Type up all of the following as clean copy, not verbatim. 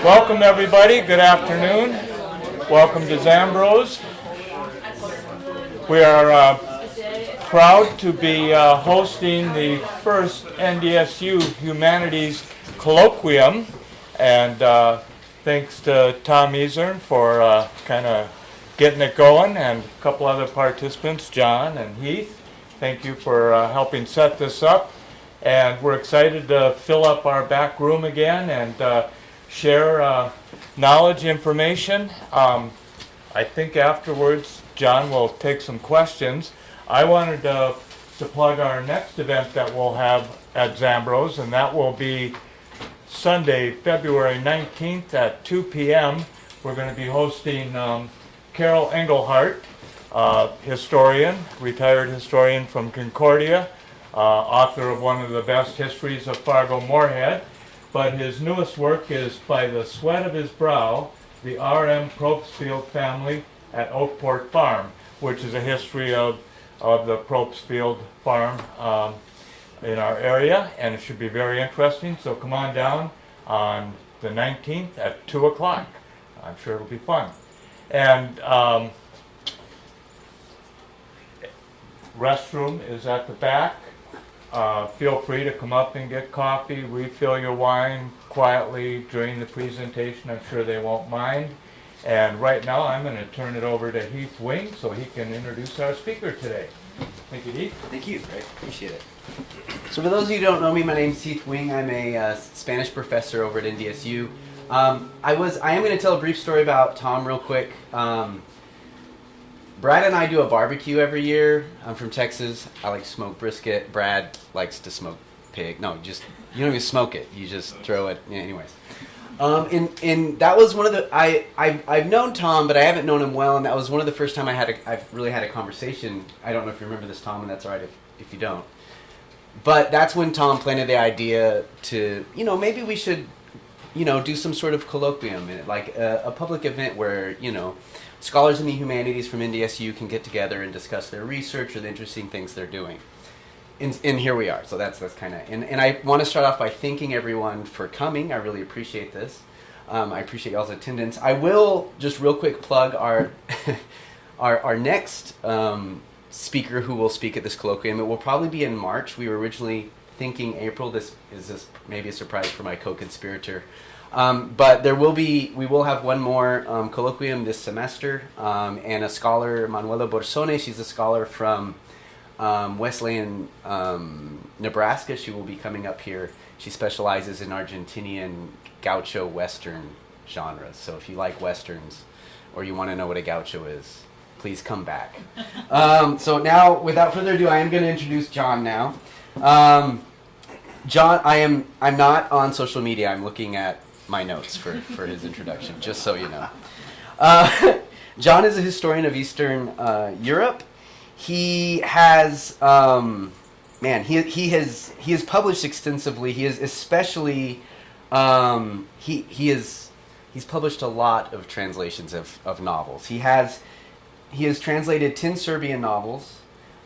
Welcome everybody, good afternoon. Welcome to Zandbroz. We are proud to be hosting the first NDSU Humanities Colloquium, and thanks to Tom Easern for kind of getting it going, and a couple other participants, John and Heath. Thank you for helping set this up, and we're excited to fill up our back room again and share knowledge, information. I think afterwards John will take some questions. I wanted to plug our next event that we'll have at Zandbroz, and that will be Sunday, February 19th at 2 p.m. We're going to be hosting Carol Engelhardt, historian, retired historian from Concordia, author of one of the best histories of Fargo-Moorhead. But his newest work is By the Sweat of His Brow, the R.M. Propsfield family at Oakport Farm, which is a history of the Propsfield farm in our area, and it should be very interesting. So come on down on the 19th at 2 o'clock. I'm sure it'll be fun. And restroom is at the back. Feel free to come up and get coffee, refill your wine quietly during the presentation. I'm sure they won't mind. And right now I'm going to turn it over to Heath Wing so he can introduce our speaker today. Thank you, Heath. Thank you. Right. Appreciate it. So for those of you who don't know me, my name is Heath Wing. I'm a Spanish professor over at NDSU. I am going to tell a brief story about Tom real quick. Brad and I do a barbecue every year. I'm from Texas. I like to smoke brisket. Brad likes to smoke pig. No, you don't even smoke it. You just throw it. Yeah, anyways. And that was one of the I've known Tom, but I haven't known him well, and that was one of the first time I've really had a conversation. I don't know if you remember this, Tom, and that's all right if you don't. But that's when Tom planted the idea to, maybe we should, do some sort of colloquium, like a public event where, scholars in the humanities from NDSU can get together and discuss their research or the interesting things they're doing. And here we are. So that's kind of, and I want to start off by thanking everyone for coming. I really appreciate this. I appreciate y'all's attendance. I will just real quick plug our our next speaker who will speak at this colloquium. It will probably be in March. We were originally thinking April. This maybe a surprise for my co-conspirator. But we will have one more colloquium this semester, and a scholar, Manuela Borsone. She's a scholar from Wesleyan, Nebraska. She will be coming up here. She specializes in Argentinian gaucho Western genres. So if you like Westerns or you want to know what a gaucho is, please come back. So now, without further ado, I am going to introduce John now. John, I'm not on social media. I'm looking at my notes for his introduction, just so you know. John is a historian of Eastern Europe. He has, he has published extensively. He is especially, he's published a lot of translations of novels. He has translated 10 Serbian novels,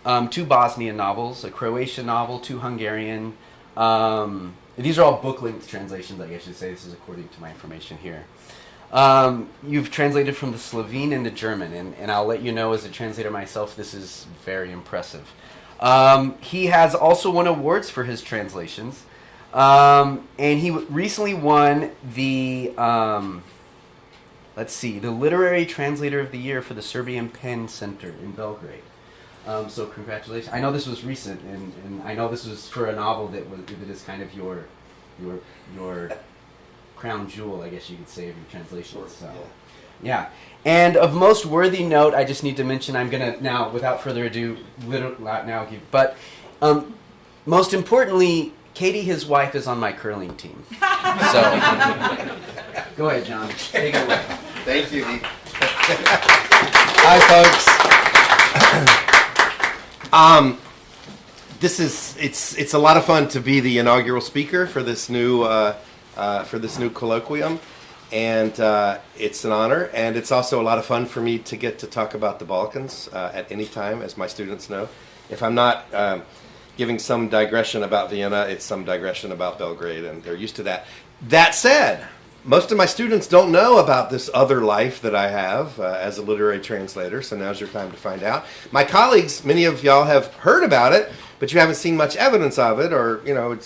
2 Bosnian novels, a Croatian novel, 2 Hungarian. These are all book-length translations, I guess you should say. This is according to my information here. You've translated from the Slovene and the German, and I'll let you know as a translator myself, this is very impressive. He has also won awards for his translations, and he recently won the, the Literary Translator of the Year for the Serbian Pen Center in Belgrade. So congratulations. I know this was recent, and I know this was for a novel that is kind of your crown jewel, I guess you could say, of your translation. So, yeah. And of most worthy note, I just need to mention, I'm going to now, without further ado, most importantly, Katie, his wife, is on my curling team. So, go ahead, John. Take it away. Thank you, Heath. Hi, folks. It's a lot of fun to be the inaugural speaker for this new colloquium, and it's an honor, and it's also a lot of fun for me to get to talk about the Balkans at any time, as my students know. If I'm not giving some digression about Vienna, it's some digression about Belgrade, and they're used to that. That said, most of my students don't know about this other life that I have as a literary translator, so now's your time to find out. My colleagues, many of y'all have heard about it, but you haven't seen much evidence of it, or, you know,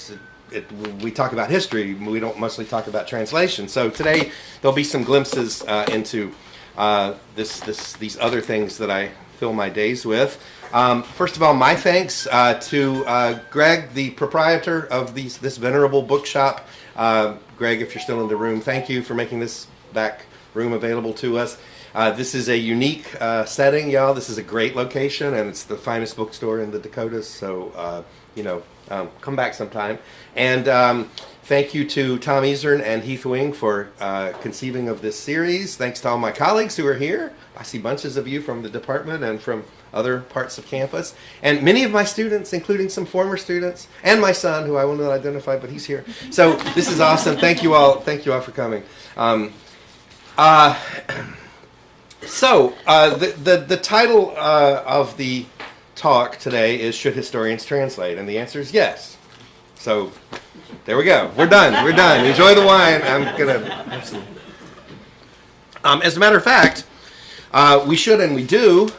we talk about history, we don't mostly talk about translation. So today there'll be some glimpses into these other things that I fill my days with. First of all, my thanks to Greg, the proprietor of this venerable bookshop. Greg, if you're still in the room, thank you for making this back room available to us. This is a unique setting, y'all. This is a great location, and it's the finest bookstore in the Dakotas, so, come back sometime. And thank you to Tom Easern and Heath Wing for conceiving of this series. Thanks to all my colleagues who are here. I see bunches of you from the department and from other parts of campus. And many of my students, including some former students, and my son, who I will not identify, but he's here. So this is awesome. Thank you all for coming. The title of the talk today is Should Historians Translate? And the answer is yes. So there we go. We're done. We're done. Enjoy the wine. I'm going to... as a matter of fact, we should and we do.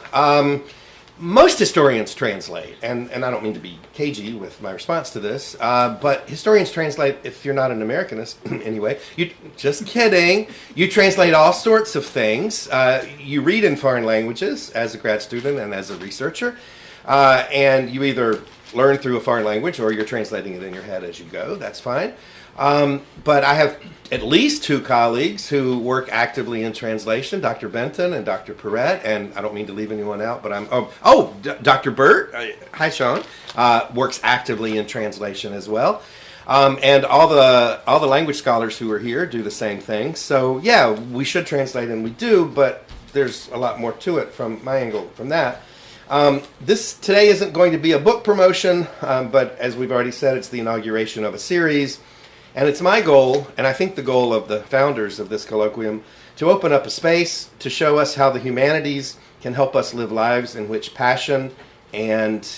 Most historians translate, and I don't mean to be cagey with my response to this, but historians translate, if you're not an Americanist, anyway, just kidding, you translate all sorts of things. You read in foreign languages as a grad student and as a researcher, and you either learn through a foreign language or you're translating it in your head as you go. That's fine. But I have at least two colleagues who work actively in translation, Dr. Benton and Dr. Perrette, and I don't mean to leave anyone out, but Dr. Burt, hi Sean, works actively in translation as well. And all the language scholars who are here do the same thing. So yeah, we should translate, and we do, but there's a lot more to it from my angle from that. This today isn't going to be a book promotion, but as we've already said, it's the inauguration of a series. And it's my goal, and I think the goal of the founders of this colloquium, to open up a space to show us how the humanities can help us live lives in which passion and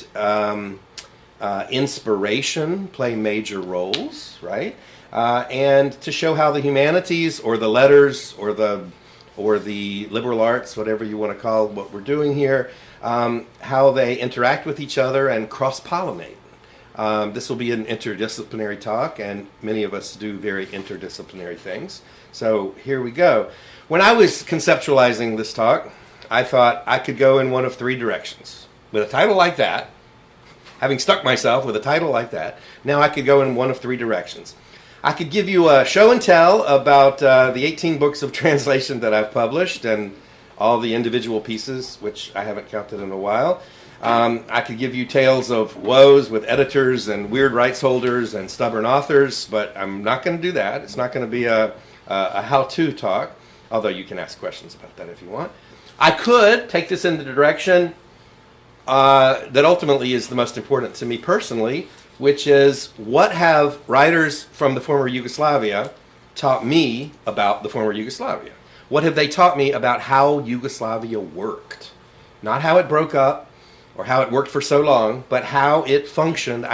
inspiration play major roles, right? And to show how the humanities, or the letters, or the liberal arts, whatever you want to call what we're doing here, how they interact with each other and cross-pollinate. This will be an interdisciplinary talk, and many of us do very interdisciplinary things. So here we go. When I was conceptualizing this talk, I thought I could go in one of three directions. With a title like that, having stuck myself with a title like that, now I could go in one of three directions. I could give you a show and tell about the 18 books of translation that I've published and all the individual pieces, which I haven't counted in a while. I could give you tales of woes with editors and weird rights holders and stubborn authors, but I'm not going to do that. It's not going to be a how-to talk, although you can ask questions about that if you want. I could take this in the direction that ultimately is the most important to me personally, which is what have writers from the former Yugoslavia taught me about the former Yugoslavia? What have they taught me about how Yugoslavia worked? Not how it broke up, or how it worked for so long, but how it functioned.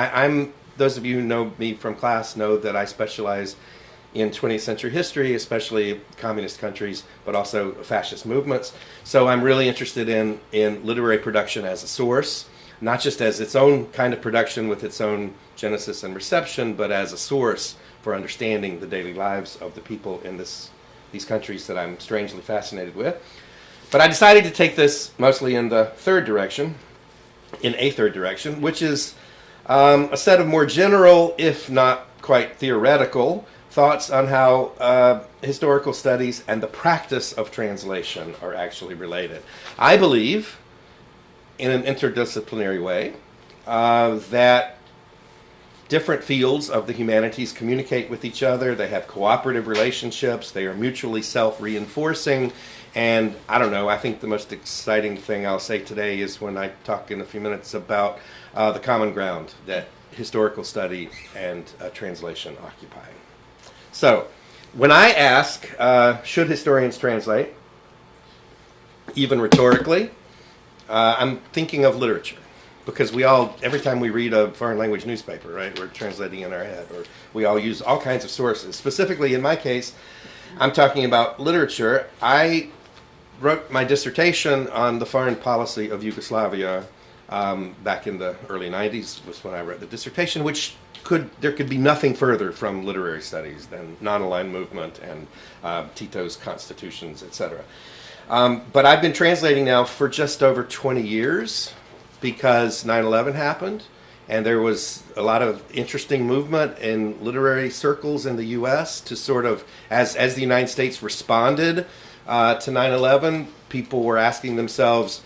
Those of you who know me from class know that I specialize in 20th century history, especially communist countries, but also fascist movements. So I'm really interested in literary production as a source, not just as its own kind of production with its own genesis and reception, but as a source for understanding the daily lives of the people in these countries that I'm strangely fascinated with. But I decided to take this mostly in a third direction, which is a set of more general, if not quite theoretical, thoughts on how historical studies and the practice of translation are actually related. I believe, in an interdisciplinary way, that different fields of the humanities communicate with each other. They have cooperative relationships. They are mutually self-reinforcing. And I don't know, I think the most exciting thing I'll say today is when I talk in a few minutes about the common ground that historical study and translation occupy. So, when I ask, should historians translate, even rhetorically, I'm thinking of literature. Because we all, every time we read a foreign language newspaper, right, we're translating in our head, or we all use all kinds of sources. Specifically, in my case, I'm talking about literature. I wrote my dissertation on the foreign policy of Yugoslavia back in the early 90s was when I wrote the dissertation, which there could be nothing further from literary studies than non-aligned movement and Tito's constitutions, etc. But I've been translating now for just over 20 years because 9/11 happened, and there was a lot of interesting movement in literary circles in the U.S. to sort of, as the United States responded to 9/11, people were asking themselves,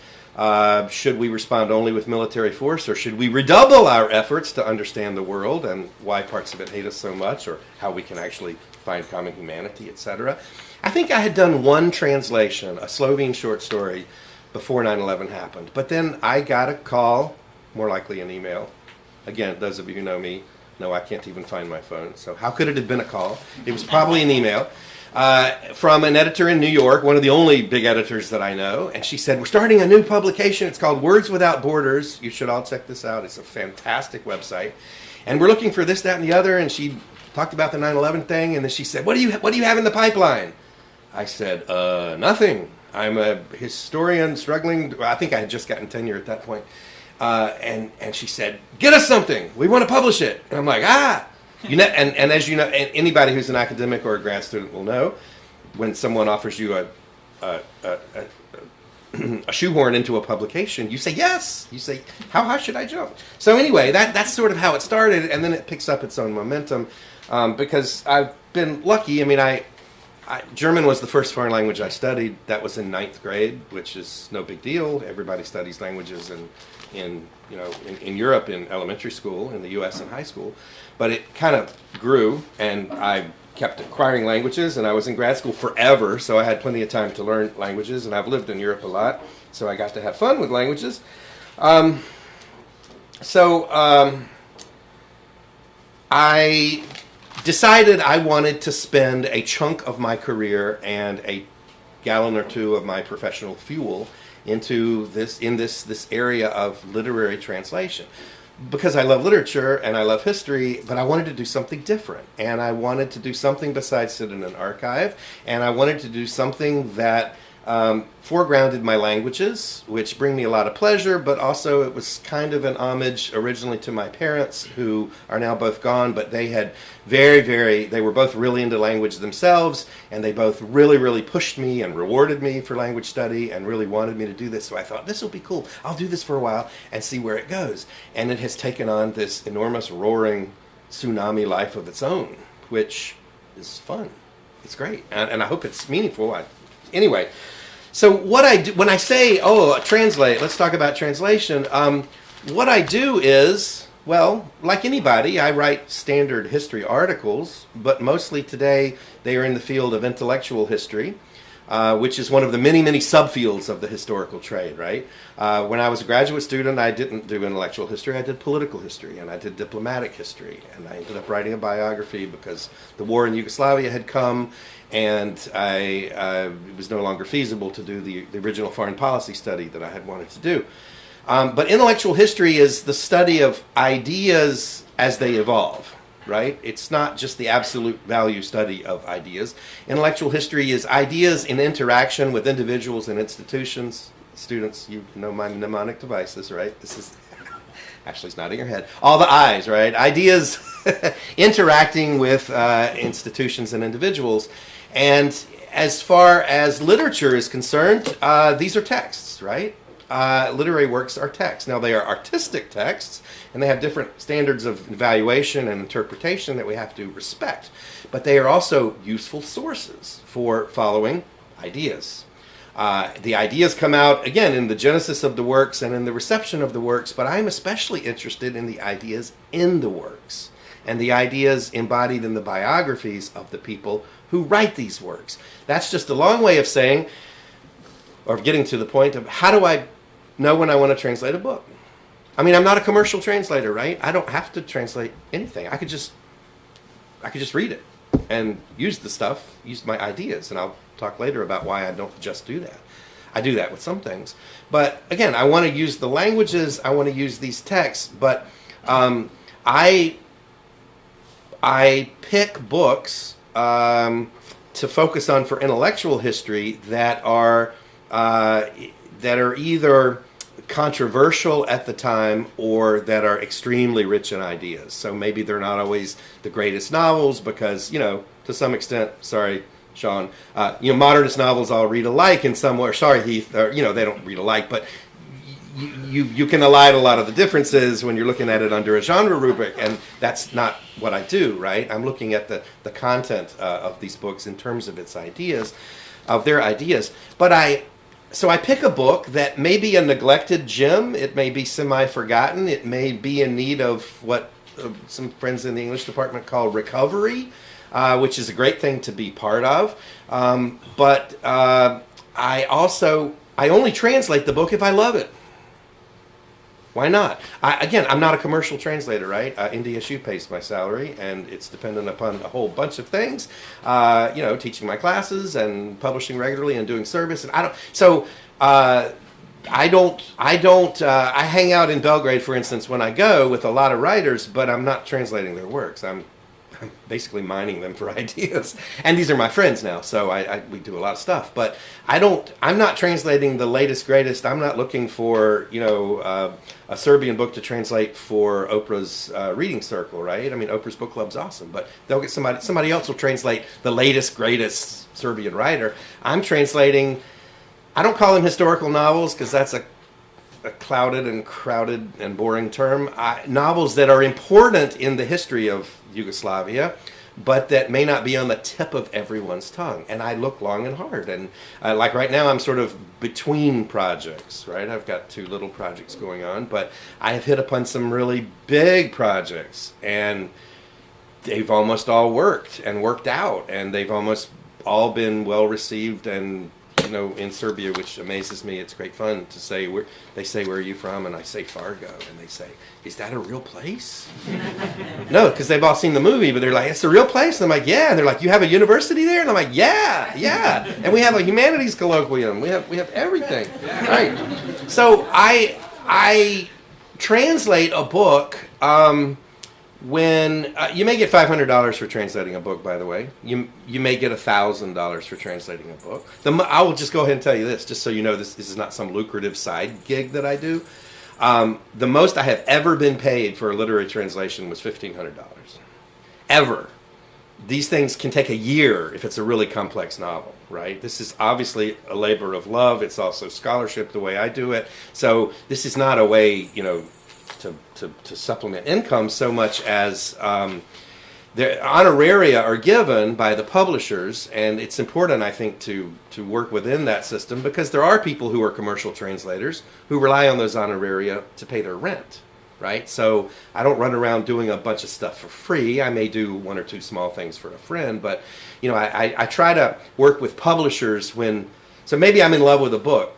should we respond only with military force, or should we redouble our efforts to understand the world and why parts of it hate us so much, or how we can actually find common humanity, etc. I think I had done one translation, a Slovene short story, before 9/11 happened. But then I got a call, more likely an email. Again, those of you who know me know I can't even find my phone. So how could it have been a call? It was probably an email. From an editor in New York, one of the only big editors that I know, and she said, we're starting a new publication. It's called Words Without Borders. You should all check this out. It's a fantastic website. And we're looking for this, that, and the other, and she talked about the 9/11 thing, and then she said, what do you have in the pipeline? I said, nothing. I'm a historian struggling. I think I had just gotten tenure at that point. And she said, get us something. We want to publish it. And I'm like, You know, and as you know, anybody who's an academic or a grad student will know, when someone offers you a shoehorn into a publication, you say yes. You say, how high should I jump? So anyway, that's sort of how it started, and then it picks up its own momentum because I've been lucky. I mean, German was the first foreign language I studied. That was in 9th grade, which is no big deal. Everybody studies languages in Europe in elementary school, in the U.S. in high school. But it kind of grew, and I kept acquiring languages, and I was in grad school forever, so I had plenty of time to learn languages, and I've lived in Europe a lot, so I got to have fun with languages. I decided I wanted to spend a chunk of my career and a gallon or two of my professional fuel into this area of literary translation. Because I love literature and I love history, but I wanted to do something different. And I wanted to do something besides sit in an archive. And I wanted to do something that foregrounded my languages, which bring me a lot of pleasure, but also it was kind of an homage originally to my parents, who are now both gone, but they had they were both really into language themselves, and they both really, really pushed me and rewarded me for language study and really wanted me to do this. So I thought, this will be cool. I'll do this for a while and see where it goes. And it has taken on this enormous, roaring tsunami life of its own, which is fun. It's great. And I hope it's meaningful. Anyway, so what I do, when I say, translate, let's talk about translation, what I do is, well, like anybody, I write standard history articles, but mostly today they are in the field of intellectual history, which is one of the many, many subfields of the historical trade, right? When I was a graduate student, I didn't do intellectual history. I did political history, and I did diplomatic history, and I ended up writing a biography because the war in Yugoslavia had come, and it was no longer feasible to do the original foreign policy study that I had wanted to do. But intellectual history is the study of ideas as they evolve, right? It's not just the absolute value study of ideas. Intellectual history is ideas in interaction with individuals and institutions. Students, you know my mnemonic devices, right? This is Ashley's nodding her head. All the I's, right? Ideas interacting with institutions and individuals. And as far as literature is concerned, these are texts, right? Literary works are texts. Now, they are artistic texts, and they have different standards of evaluation and interpretation that we have to respect. But they are also useful sources for following ideas. The ideas come out, again, in the genesis of the works and in the reception of the works, but I'm especially interested in the ideas in the works and the ideas embodied in the biographies of the people who write these works. That's just a long way of saying, or getting to the point of, how do I know when I want to translate a book? I mean, I'm not a commercial translator, right? I don't have to translate anything. I could just read it and use the stuff, use my ideas, and I'll talk later about why I don't just do that. I do that with some things. But again, I want to use the languages, I want to use these texts, but I pick books to focus on for intellectual history that are either controversial at the time or that are extremely rich in ideas. So maybe they're not always the greatest novels because, to some extent, sorry, Sean, modernist novels all read alike in some way. Sorry, Heath, they don't read alike, but you can elide a lot of the differences when you're looking at it under a genre rubric, and that's not what I do, right? I'm looking at the content of these books in terms of their ideas. So I pick a book that may be a neglected gem. It may be semi-forgotten. It may be in need of what some friends in the English department call recovery, which is a great thing to be part of. But I only translate the book if I love it. Why not? I'm not a commercial translator, right? NDSU pays my salary, and it's dependent upon a whole bunch of things. Teaching my classes and publishing regularly and doing service. And I hang out in Belgrade, for instance, when I go with a lot of writers, but I'm not translating their works. I'm basically mining them for ideas. And these are my friends now, so we do a lot of stuff. But I'm not translating the latest, greatest. I'm not looking for, a Serbian book to translate for Oprah's reading circle, right? I mean, Oprah's book club's awesome, but they'll get somebody else will translate the latest, greatest Serbian writer. I'm translating, I don't call them historical novels because that's a clouded and crowded and boring term. Novels that are important in the history of Yugoslavia, but that may not be on the tip of everyone's tongue. And I look long and hard. And like right now, I'm sort of between projects, right? I've got 2 little projects going on, but I have hit upon some really big projects, and they've almost all worked out, and they've almost all been well received. And in Serbia, which amazes me, it's great fun to say, they say, where are you from? And I say Fargo, and they say, is that a real place? No, because they've all seen the movie, but they're like, it's a real place? And I'm like, yeah. And they're like, you have a university there? And I'm like, yeah. And we have a Humanities Colloquium. We have everything. Right. So I translate a book when you may get $500 for translating a book, by the way. You may get $1,000 for translating a book. I will just go ahead and tell you this, just so you know this is not some lucrative side gig that I do. The most I have ever been paid for a literary translation was $1,500. Ever. These things can take a year if it's a really complex novel, right? This is obviously a labor of love. It's also scholarship the way I do it. So this is not a way, to supplement income so much as the honoraria are given by the publishers, and it's important, I think, to work within that system, because there are people who are commercial translators who rely on those honoraria to pay their rent, right? So I don't run around doing a bunch of stuff for free. I may do 1 or 2 small things for a friend, but I try to work with publishers so maybe I'm in love with a book.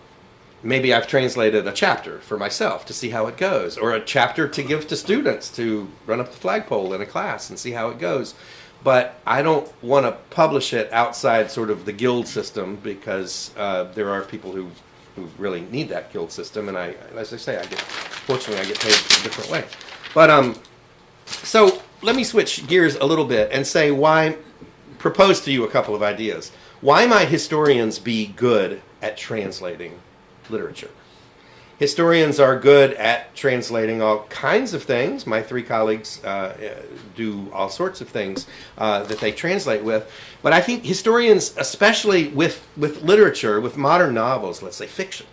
Maybe I've translated a chapter for myself to see how it goes, or a chapter to give to students to run up the flagpole in a class and see how it goes. But I don't want to publish it outside sort of the guild system, because there are people who really need that guild system, and as I say, fortunately I get paid a different way. But so let me switch gears a little bit and propose to you a couple of ideas. Why might historians be good at translating literature? Historians are good at translating all kinds of things. My 3 colleagues do all sorts of things that they translate with. But I think historians, especially with literature, with modern novels, let's say fiction.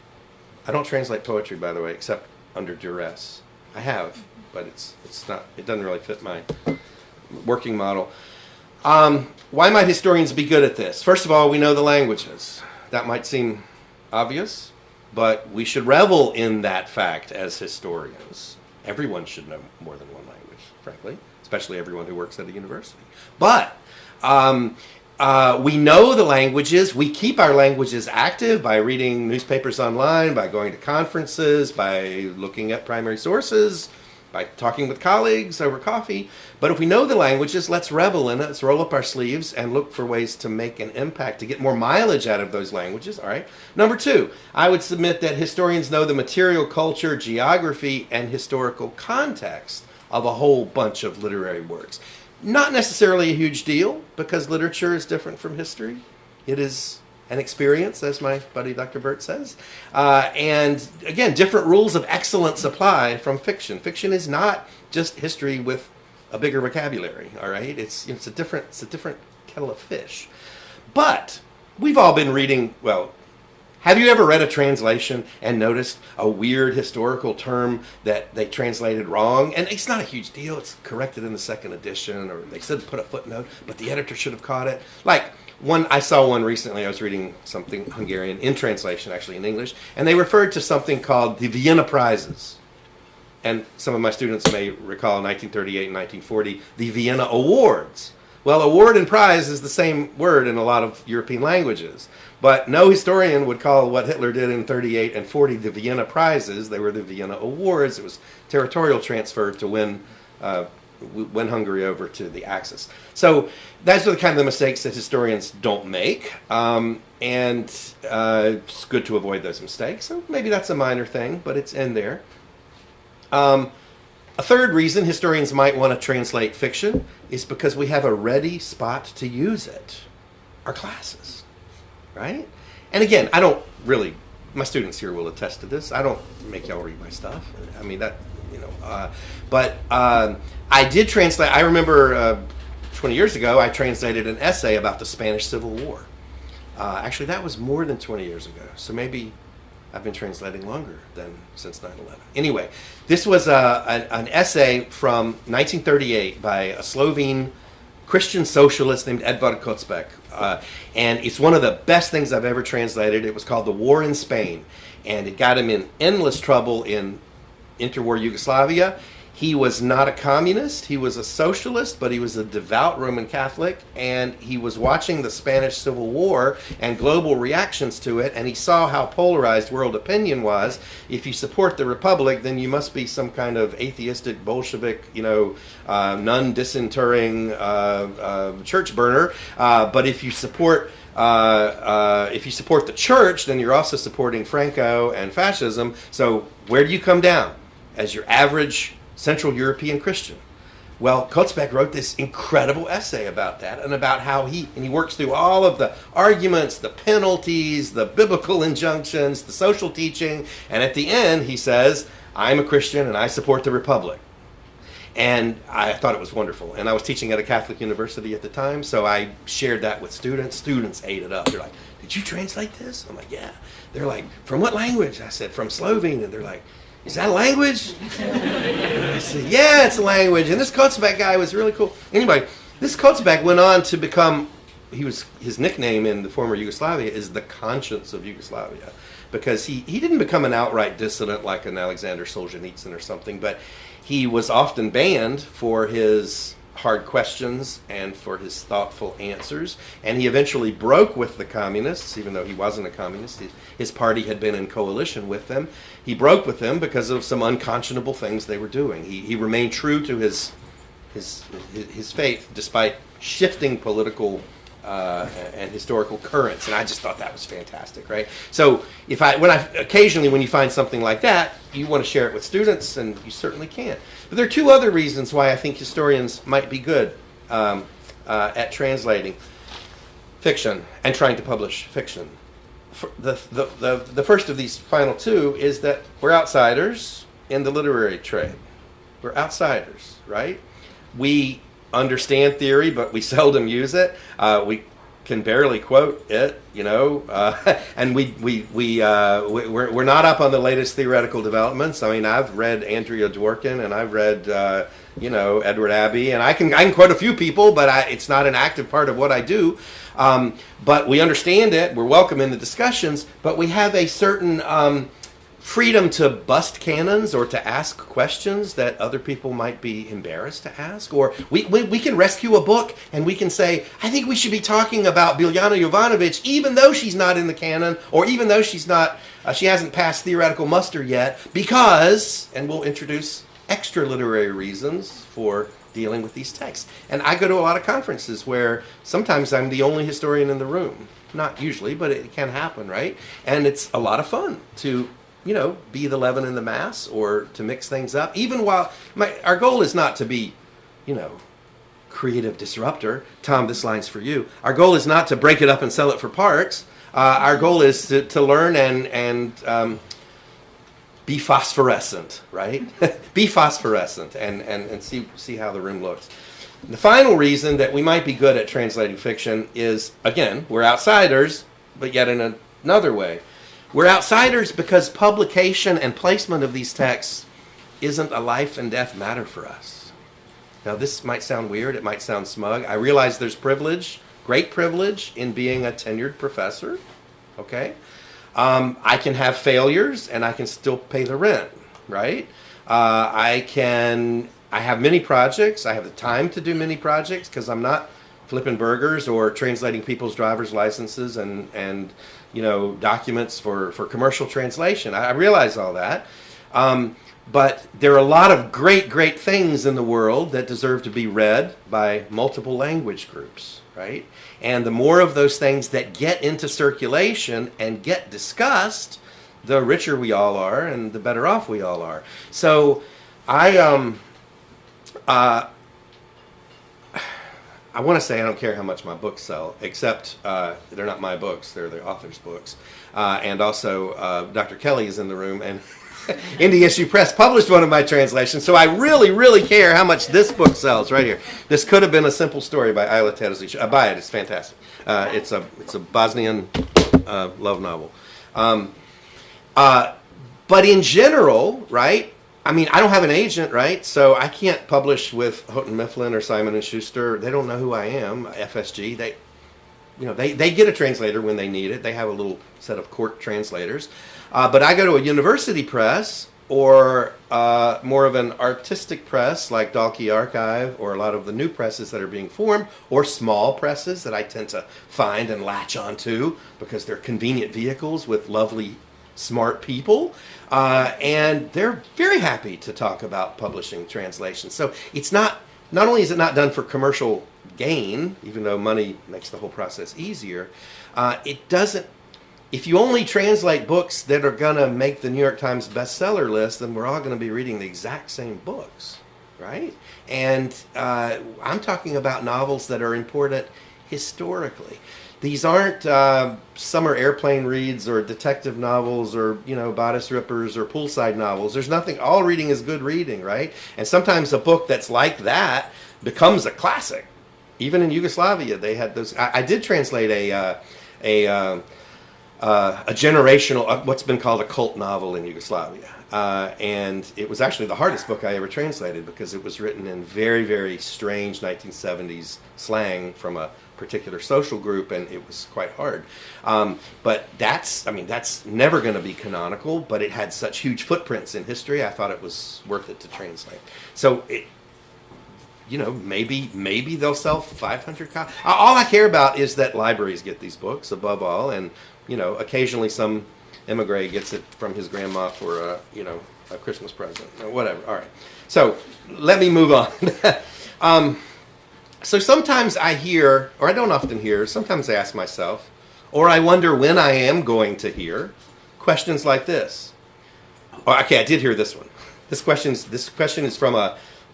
I don't translate poetry, by the way, except under duress. I have, but it doesn't really fit my working model. Why might historians be good at this? First of all, we know the languages. That might seem obvious, but we should revel in that fact as historians. Everyone should know more than one language, frankly, especially everyone who works at a university. But we know the languages. We keep our languages active by reading newspapers online, by going to conferences, by looking at primary sources, by talking with colleagues over coffee. But if we know the languages, let's revel in it. Let's roll up our sleeves and look for ways to make an impact, to get more mileage out of those languages. All right. Number 2, I would submit that historians know the material, culture, geography, and historical context of a whole bunch of literary works. Not necessarily a huge deal, because literature is different from history. It is an experience, as my buddy Dr. Burt says. And again, different rules of excellence apply from fiction. Fiction is not just history with a bigger vocabulary, all right? It's a different kettle of fish. But we've all been reading, well, have you ever read a translation and noticed a weird historical term that they translated wrong? And it's not a huge deal. It's corrected in the second edition, or they said put a footnote, but the editor should have caught it. Like, I saw one recently. I was reading something Hungarian in translation, actually in English, and they referred to something called the Vienna Prizes. And some of my students may recall 1938 and 1940, the Vienna Awards. Well, award and prize is the same word in a lot of European languages. But no historian would call what Hitler did in 38 and 40 the Vienna Prizes. They were the Vienna Awards. It was territorial transfer to win Hungary over to the Axis. So those are the kind of mistakes that historians don't make. And it's good to avoid those mistakes. So maybe that's a minor thing, but it's in there. A third reason historians might want to translate fiction is because we have a ready spot to use it. Our classes, right? And again, I don't really, my students here will attest to this. I don't make y'all read my stuff. I mean, that, but I did translate, I remember 20 years ago, I translated an essay about the Spanish Civil War. Actually, that was more than 20 years ago. So maybe I've been translating longer than since 9/11. Anyway, this was an essay from 1938 by a Slovene Christian socialist named Edvard Kocbek. And it's one of the best things I've ever translated. It was called The War in Spain. And it got him in endless trouble in interwar Yugoslavia. He was not a communist, he was a socialist, but he was a devout Roman Catholic, and he was watching the Spanish Civil War and global reactions to it, and he saw how polarized world opinion was. If you support the Republic, then you must be some kind of atheistic, Bolshevik, nun disinterring church burner. But if you support the church, then you're also supporting Franco and fascism. So where do you come down as your average Central European Christian? Well, Kocbek wrote this incredible essay about that, and about how he works through all of the arguments, the penalties, the biblical injunctions, the social teaching, and at the end he says, I'm a Christian and I support the Republic. And I thought it was wonderful. And I was teaching at a Catholic university at the time, so I shared that with students. Students ate it up. They're like, did you translate this? I'm like, yeah. They're like, from what language? I said, from Slovene. And they're like, is that a language? I said, yeah, it's a language. And this Kocbek guy was really cool. Anyway, this Kocbek went on to become, his nickname in the former Yugoslavia is the conscience of Yugoslavia, because he didn't become an outright dissident like an Alexander Solzhenitsyn or something, but he was often banned for his hard questions and for his thoughtful answers. And he eventually broke with the communists, even though he wasn't a communist. His party had been in coalition with them. He broke with them because of some unconscionable things they were doing. He remained true to his faith despite shifting political and historical currents, and I just thought that was fantastic, right? So occasionally when you find something like that, you want to share it with students, and you certainly can. But there are two other reasons why I think historians might be good at translating fiction and trying to publish fiction. The first of these final two is that we're outsiders in the literary trade. We're outsiders, right? We understand theory, but we seldom use it. We can barely quote it, and we're not up on the latest theoretical developments. I mean, I've read Andrea Dworkin, and I've read Edward Abbey, and I can quote a few people, but it's not an active part of what I do. But we understand it. We're welcome in the discussions, but we have a certain freedom to bust canons or to ask questions that other people might be embarrassed to ask. Or we can rescue a book and we can say, I think we should be talking about Biljana Jovanović even though she's not in the canon, or even though she hasn't passed theoretical muster yet, because, and we'll introduce extra literary reasons for dealing with these texts. And I go to a lot of conferences where sometimes I'm the only historian in the room. Not usually, but it can happen, right? And it's a lot of fun to be the leaven in the mass, or to mix things up. Even while our goal is not to be, creative disruptor. Tom, this line's for you. Our goal is not to break it up and sell it for parts. Our goal is to learn and be phosphorescent, right? Be phosphorescent and see how the room looks. The final reason that we might be good at translating fiction is, again, we're outsiders, but yet in another way. We're outsiders because publication and placement of these texts isn't a life and death matter for us. Now, this might sound weird. It might sound smug. I realize there's privilege, great privilege, in being a tenured professor, okay? I can have failures, and I can still pay the rent, right? I have many projects. I have the time to do many projects because I'm not flipping burgers or translating people's driver's licenses and documents for commercial translation. I realize all that. But there are a lot of great things in the world that deserve to be read by multiple language groups, right? And the more of those things that get into circulation and get discussed, the richer we all are and the better off we all are. So I want to say I don't care how much my books sell, except they're not my books, they're the author's books. And also Dr. Kelly is in the room, and NDSU Press published one of my translations, so I really care how much this book sells right here. This could have been a simple story by Isla Terzic. Buy it, it's fantastic. It's a Bosnian love novel. But in general, right, I mean, I don't have an agent, right, so I can't publish with Houghton Mifflin or Simon & Schuster. They don't know who I am, FSG. They get a translator when they need it. They have a little set of court translators. But I go to a university press or more of an artistic press like Dalkey Archive or a lot of the new presses that are being formed, or small presses that I tend to find and latch onto because they're convenient vehicles with lovely, smart people. And they're very happy to talk about publishing translations. So it's not only is it not done for commercial gain, even though money makes the whole process easier, it doesn't. If you only translate books that are going to make the New York Times bestseller list, then we're all going to be reading the exact same books, right? And I'm talking about novels that are important historically. These aren't summer airplane reads or detective novels or, bodice rippers or poolside novels. There's nothing, all reading is good reading, right? And sometimes a book that's like that becomes a classic. Even in Yugoslavia, they had those. I did translate a generational, what's been called a cult novel in Yugoslavia. And it was actually the hardest book I ever translated because it was written in very, very strange 1970s slang from a particular social group, and it was quite hard. But that's never going to be canonical, but it had such huge footprints in history, I thought it was worth it to translate. So, maybe they'll sell 500 copies. All I care about is that libraries get these books above all, and occasionally some emigre gets it from his grandma for a Christmas present or whatever. All right. So let me move on. So sometimes I hear, or I don't often hear, sometimes I ask myself, or I wonder when I am going to hear questions like this. Oh, okay, I did hear this one. This question is from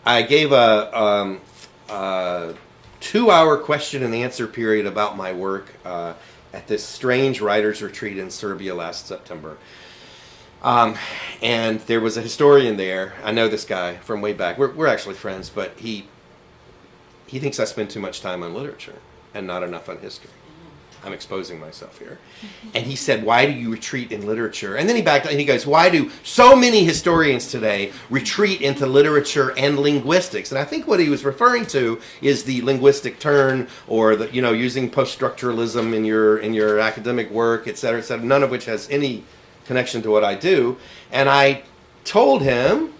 I gave a 2-hour question and answer period about my work at this strange writers retreat in Serbia last September. And there was a historian there. I know this guy from way back. We're actually friends, but he thinks I spend too much time on literature and not enough on history. I'm exposing myself here. And he said, why do you retreat in literature? And then he backed up and he goes, why do so many historians today retreat into literature and linguistics? And I think what he was referring to is the linguistic turn, or the, using post-structuralism in your academic work, et cetera, none of which has any connection to what I do. And I told him,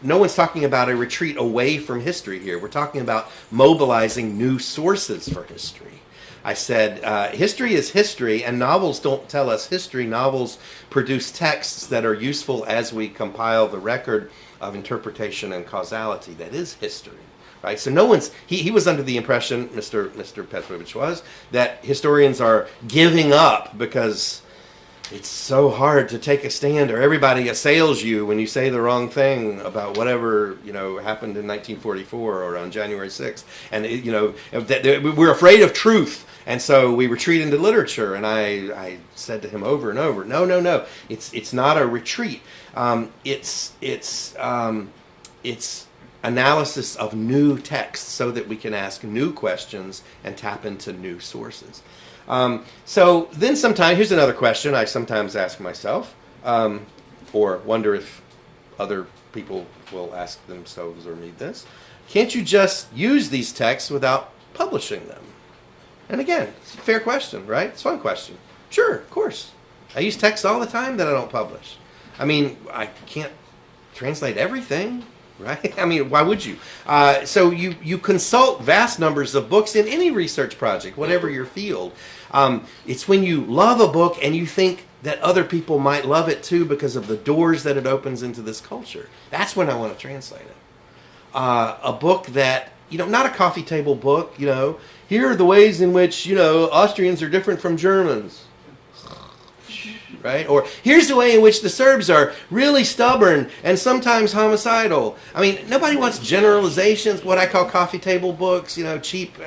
no one's talking about a retreat away from history here. We're talking about mobilizing new sources for history. I said, history is history, and novels don't tell us history. Novels produce texts that are useful as we compile the record of interpretation and causality that is history. Right? So no one's, he was under the impression, Mr. Petrovich was, that historians are giving up because it's so hard to take a stand, or everybody assails you when you say the wrong thing about whatever, happened in 1944 or on January 6th. And, we're afraid of truth. And so we retreat into literature. And I said to him over and over, no. It's not a retreat. It's analysis of new texts so that we can ask new questions and tap into new sources. So then sometimes, here's another question I sometimes ask myself, or wonder if other people will ask themselves or read this. Can't you just use these texts without publishing them? And again, it's a fair question, right? It's a fun question. Sure, of course. I use texts all the time that I don't publish. I mean, I can't translate everything, right? I mean, why would you? So you consult vast numbers of books in any research project, whatever your field. It's when you love a book and you think that other people might love it too because of the doors that it opens into this culture. That's when I want to translate it. A book that, not a coffee table book, here are the ways in which, Austrians are different from Germans. Right? Or here's the way in which the Serbs are really stubborn and sometimes homicidal. I mean, nobody wants generalizations, what I call coffee table books, cheap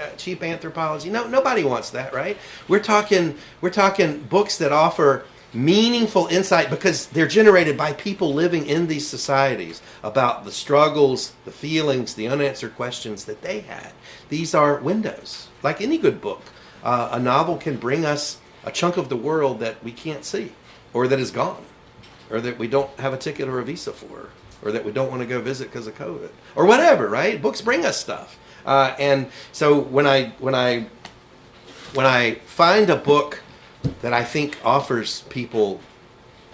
anthropology. No, nobody wants that, right? We're talking books that offer meaningful insight because they're generated by people living in these societies about the struggles, the feelings, the unanswered questions that they had. These are windows. Like any good book, a novel can bring us a chunk of the world that we can't see, or that is gone, or that we don't have a ticket or a visa for, or that we don't want to go visit because of COVID, or whatever, right? Books bring us stuff. And so when I find a book that I think offers people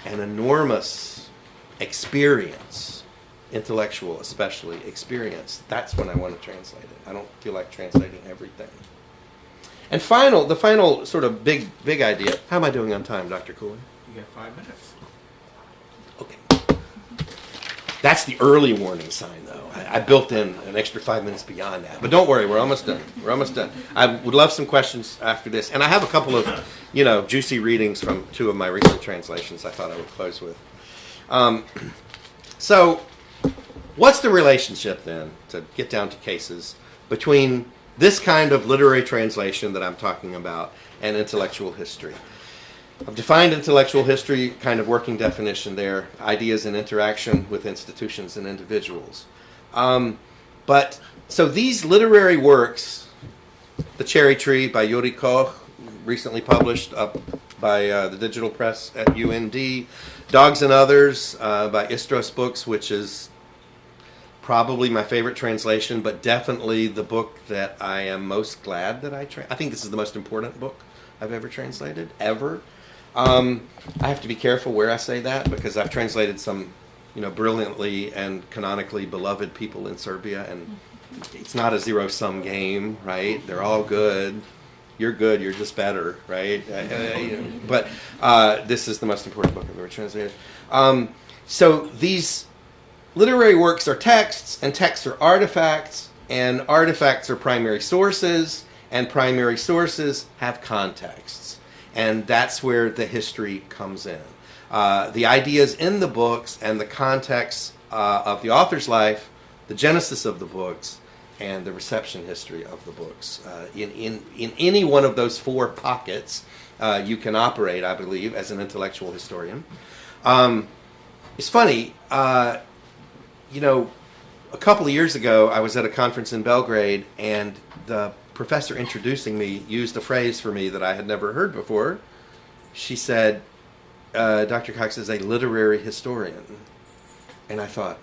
an enormous experience, intellectual especially experience, that's when I want to translate it. I don't feel like translating everything. And the final sort of big idea. How am I doing on time, Dr. Cooley? You got 5 minutes. Okay. That's the early warning sign, though. I built in an extra 5 minutes beyond that. But don't worry, we're almost done. I would love some questions after this. And I have a couple of, juicy readings from 2 of my recent translations I thought I would close with. So, what's the relationship, then, to get down to cases, between this kind of literary translation that I'm talking about and intellectual history? I've defined intellectual history, kind of working definition there, ideas in interaction with institutions and individuals. But so these literary works, The Cherry Tree by Yuri Koch, recently published up by the digital press at UND, Dogs and Others by Istros Books, which is probably my favorite translation, but definitely the book that I am most glad that I think this is the most important book I've ever translated, ever. I have to be careful where I say that because I've translated some, brilliantly and canonically beloved people in Serbia, and it's not a zero-sum game, right? They're all good. You're good. You're just better, right? But this is the most important book I've ever translated. So these literary works are texts, and texts are artifacts, and artifacts are primary sources, and primary sources have contexts. And that's where the history comes in. The ideas in the books and the context of the author's life, the genesis of the books, and the reception history of the books. In any one of those 4 pockets, you can operate, I believe, as an intellectual historian. It's funny, a couple of years ago, I was at a conference in Belgrade, and the professor introducing me used a phrase for me that I had never heard before. She said, Dr. Cox is a literary historian. And I thought,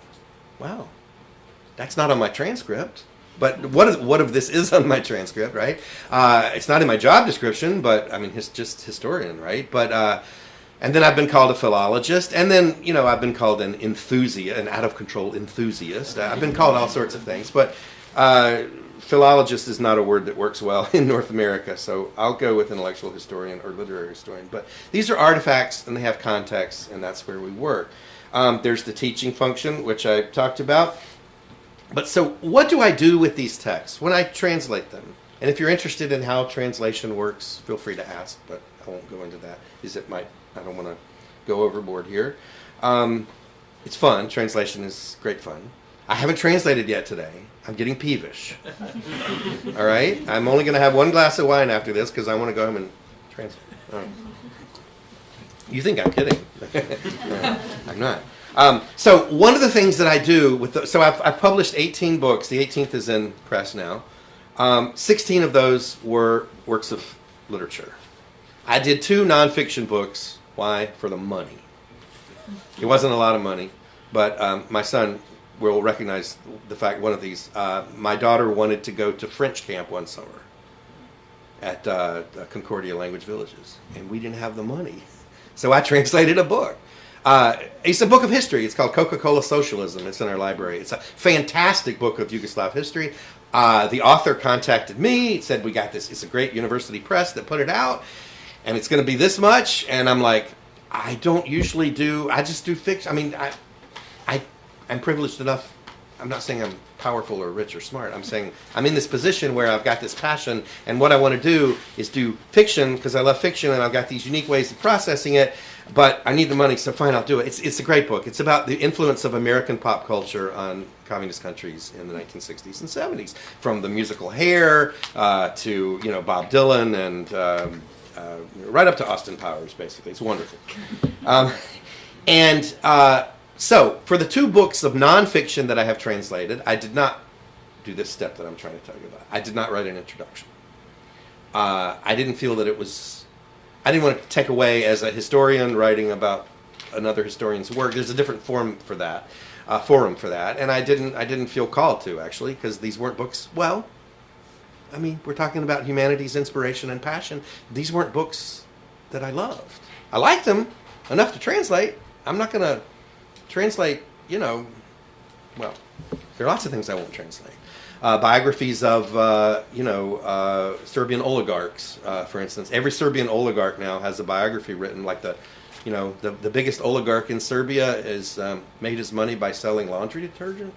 wow, that's not on my transcript. But what if this is on my transcript, right? It's not in my job description, but I mean, it's just historian, right? But and then I've been called a philologist, and then I've been called an enthusiast, an out of control enthusiast. I've been called all sorts of things, but philologist is not a word that works well in North America, so I'll go with intellectual historian or literary historian. But these are artifacts, and they have context, and that's where we work. There's the teaching function, which I talked about. But so what do I do with these texts when I translate them And if you're interested in how translation works, feel free to ask, but I won't go into that. I don't want to go overboard here. It's fun. Translation is great fun. I haven't translated yet today. I'm getting peevish. All right? I'm only going to have one glass of wine after this because I want to go home and translate. You think I'm kidding. No, I'm not. So one of the things that I do with I've published 18 books. The 18th is in press now. 16 of those were works of literature. I did 2 nonfiction books. Why? For the money. It wasn't a lot of money, but my son will recognize the fact one of these. My daughter wanted to go to French camp one summer at Concordia Language Villages, and we didn't have the money. So I translated a book. It's a book of history. It's called Coca-Cola Socialism. It's in our library. It's a fantastic book of Yugoslav history. The author contacted me, said, we got this. It's a great university press that put it out, and it's going to be this much. And I'm like, I don't usually I just do fiction. I mean, I'm privileged enough. I'm not saying I'm powerful or rich or smart. I'm saying I'm in this position where I've got this passion, and what I want to do is do fiction because I love fiction, and I've got these unique ways of processing it, but I need the money, so fine, I'll do it. It's a great book. It's about the influence of American pop culture on communist countries in the 1960s and 70s, from the musical Hair to Bob Dylan and right up to Austin Powers, basically. It's wonderful. So, for the 2 books of nonfiction that I have translated, I did not do this step that I'm trying to tell you about. I did not write an introduction. I didn't feel that I didn't want to take away as a historian writing about another historian's work. There's a different forum for that, and I didn't feel called to, actually, because these weren't books. Well, I mean, we're talking about humanities, inspiration, and passion. These weren't books that I loved. I liked them enough to translate. I'm not going to translate, well, there are lots of things I won't translate. Biographies of, Serbian oligarchs, for instance. Every Serbian oligarch now has a biography written, like the biggest oligarch in Serbia is made his money by selling laundry detergent.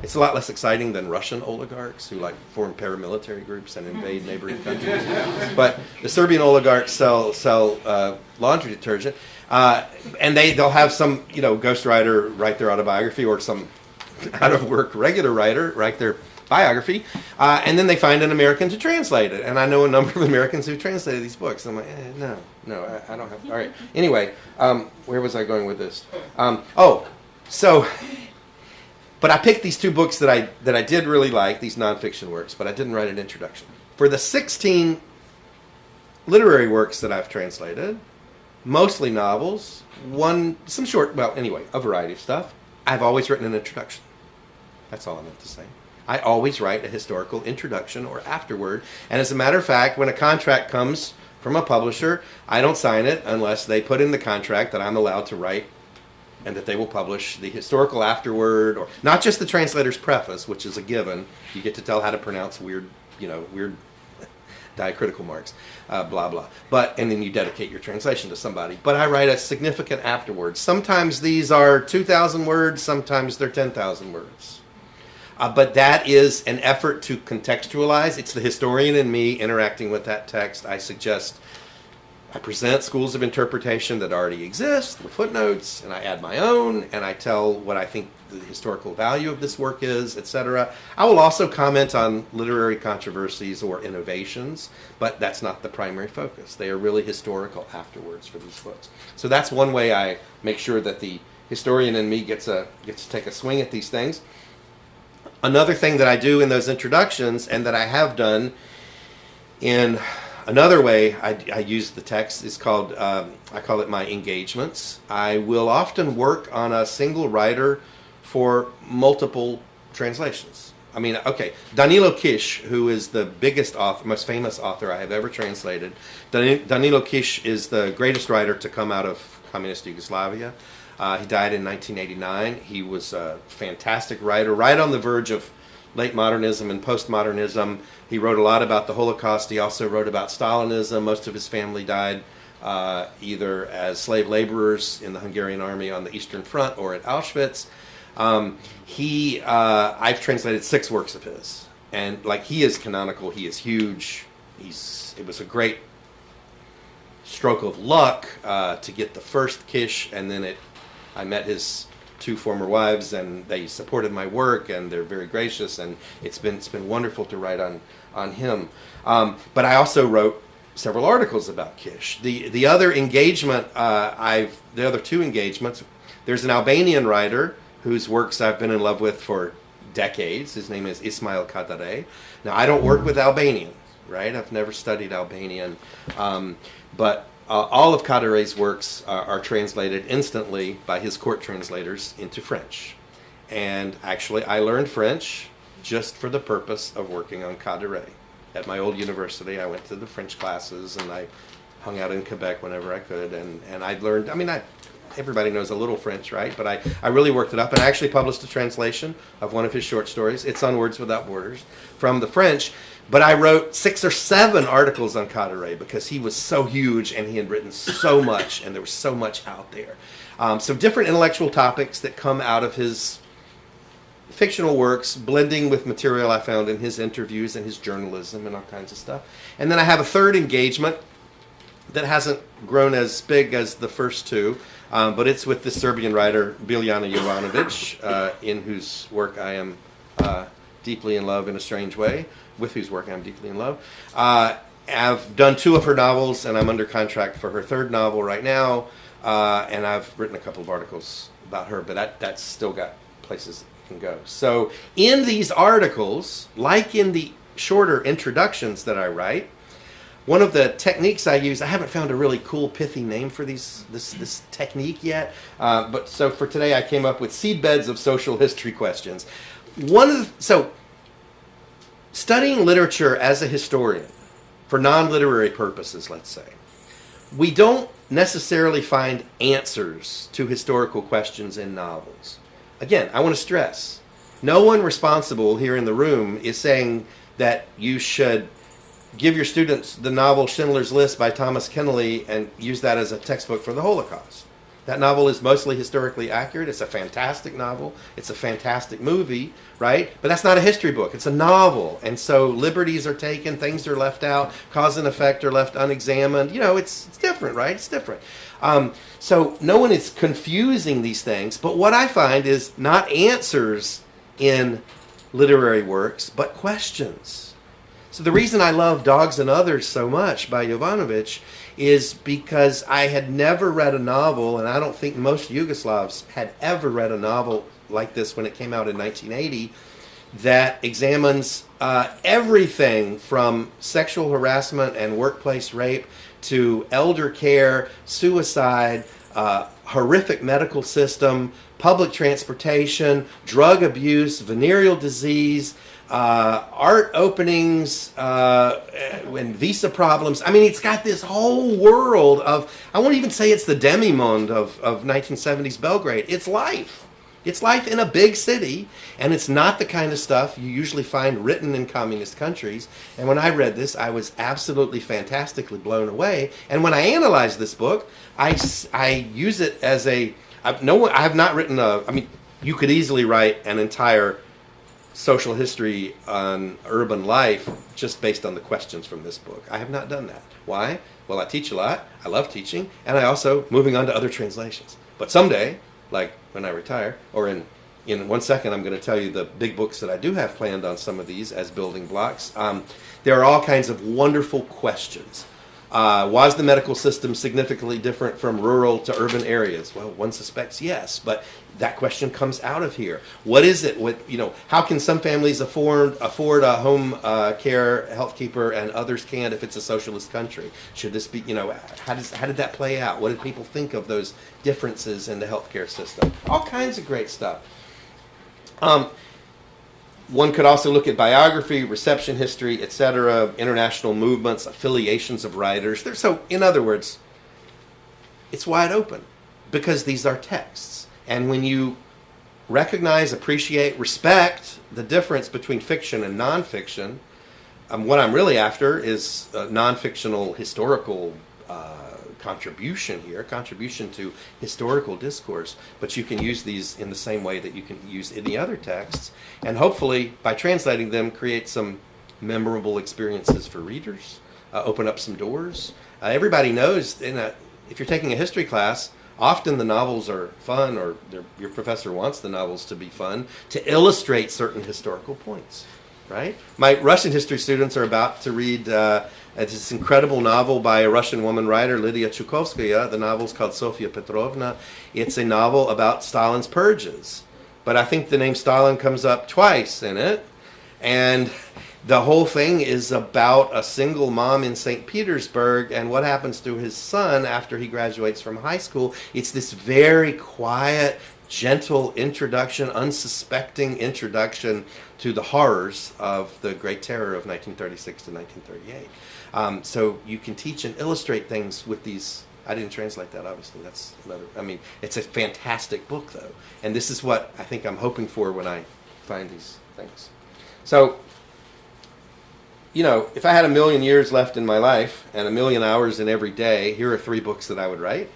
It's a lot less exciting than Russian oligarchs who form paramilitary groups and invade neighboring countries. But the Serbian oligarchs sell laundry detergent. And they'll have some, ghostwriter write their autobiography, or some out-of-work regular writer write their biography, and then they find an American to translate it. And I know a number of Americans who translated these books. I'm like, no, I don't have. All right. Anyway, where was I going with this? But I picked these 2 books that I did really like, these nonfiction works, but I didn't write an introduction. For the 16 literary works that I've translated, mostly novels, a variety of stuff, I've always written an introduction. That's all I meant to say. I always write a historical introduction or afterword, and as a matter of fact, when a contract comes from a publisher, I don't sign it unless they put in the contract that I'm allowed to write and that they will publish the historical afterword, or not just the translator's preface, which is a given. You get to tell how to pronounce weird diacritical marks, blah, blah. And then you dedicate your translation to somebody. But I write a significant afterword. Sometimes these are 2,000 words, sometimes they're 10,000 words. But that is an effort to contextualize. It's the historian in me interacting with that text. I present schools of interpretation that already exist with footnotes, and I add my own, and I tell what I think the historical value of this work is, etc. I will also comment on literary controversies or innovations, but that's not the primary focus. They are really historical afterwards for these books. So that's one way I make sure that the historian in me gets to take a swing at these things. Another thing that I do in those introductions, and that I have done in another way I use the text, is called, I call it my engagements. I will often work on a single writer for multiple translations. I mean, okay, Danilo Kiš, who is the biggest author, most famous author I have ever translated. Danilo Kiš is the greatest writer to come out of communist Yugoslavia. He died in 1989. He was a fantastic writer, right on the verge of late modernism and postmodernism. He wrote a lot about the Holocaust. He also wrote about Stalinism. Most of his family died either as slave laborers in the Hungarian army on the Eastern Front or at Auschwitz. I've translated 6 works of his. and like he is canonical, he is huge. It was a great stroke of luck to get the first Kiš, and then I met his two former wives, and they supported my work, and they're very gracious, and it's been wonderful to write on him. But I also wrote several articles about Kiš. The other engagement, the other two engagements, there's an Albanian writer whose works I've been in love with for decades. His name is Ismail Kadare. Now, I don't work with Albanians, right? I've never studied Albanian, but all of Kadare's works are translated instantly by his court translators into French. And actually, I learned French just for the purpose of working on Kadare. At my old university, I went to the French classes, and I hung out in Quebec whenever I could, and I learned, everybody knows a little French, right? But I really worked it up, and I actually published a translation of one of his short stories. It's on Words Without Borders from the French. But I wrote 6 or 7 articles on Kadare because he was so huge and he had written so much, and there was so much out there. So different intellectual topics that come out of his fictional works, blending with material I found in his interviews and his journalism and all kinds of stuff. And then I have a third engagement that hasn't grown as big as the first two, but it's with the Serbian writer Biljana Jovanović, in whose work I am deeply in love in a strange way, with whose work I'm deeply in love. I've done 2 of her novels, and I'm under contract for her 3rd novel right now, and I've written a couple of articles about her, but that's still got places it can go. So in these articles, like in the shorter introductions that I write, one of the techniques I use, I haven't found a really cool, pithy name for this technique yet, but so for today I came up with seedbeds of social history questions. So studying literature as a historian, for non-literary purposes, let's say, we don't necessarily find answers to historical questions in novels. Again, I want to stress, no one responsible here in the room is saying that you should give your students the novel Schindler's List by Thomas Keneally and use that as a textbook for the Holocaust. That novel is mostly historically accurate. It's a fantastic novel. It's a fantastic movie, right? But that's not a history book. It's a novel. And so liberties are taken, things are left out, cause and effect are left unexamined. It's different, right? It's different. So no one is confusing these things. But what I find is not answers in literary works, but questions. So the reason I love Dogs and Others so much by Jovanović is because I had never read a novel, and I don't think most Yugoslavs had ever read a novel like this when it came out in 1980, that examines everything from sexual harassment and workplace rape to elder care, suicide, horrific medical system, public transportation, drug abuse, venereal disease, art openings, and visa problems. It's got this whole world of, I won't even say it's the demi-monde of 1970s Belgrade. It's life. It's life in a big city, and it's not the kind of stuff you usually find written in communist countries. And when I read this, I was absolutely fantastically blown away. And when I analyze this book, I use it as I have not written you could easily write an entire social history on urban life just based on the questions from this book. I have not done that. Why? Well, I teach a lot. I love teaching. And I also moving on to other translations. But someday, like when I retire, or in 1 second, I'm going to tell you the big books that I do have planned on some of these as building blocks. There are all kinds of wonderful questions. Was the medical system significantly different from rural to urban areas? Well, one suspects yes, but that question comes out of here. What is it? How can some families afford a home care healthkeeper and others can't if it's a socialist country? Should this be, how did that play out? What did people think of those differences in the healthcare system? All kinds of great stuff. One could also look at biography, reception history, etc., international movements, affiliations of writers. So, in other words, it's wide open because these are texts. And when you recognize, appreciate, respect the difference between fiction and nonfiction, what I'm really after is non-fictional historical contribution here, contribution to historical discourse, but you can use these in the same way that you can use any other texts, and hopefully by translating them create some memorable experiences for readers, open up some doors. Everybody knows if you're taking a history class, often the novels are fun, or your professor wants the novels to be fun, to illustrate certain historical points, right? My Russian history students are about to read this incredible novel by a Russian woman writer, Lydia Chukovskaya. The novel's called Sofia Petrovna. It's a novel about Stalin's purges. But I think the name Stalin comes up twice in it. And the whole thing is about a single mom in St. Petersburg and what happens to his son after he graduates from high school. It's this very quiet, gentle introduction, unsuspecting introduction to the horrors of the Great Terror of 1936 to 1938. So you can teach and illustrate things with these. I didn't translate that, obviously. That's another. I mean, it's a fantastic book, though. And this is what I think I'm hoping for when I find these things. So, you know, if I had 1,000,000 years left in my life and 1,000,000 hours in every day, here are 3 books that I would write.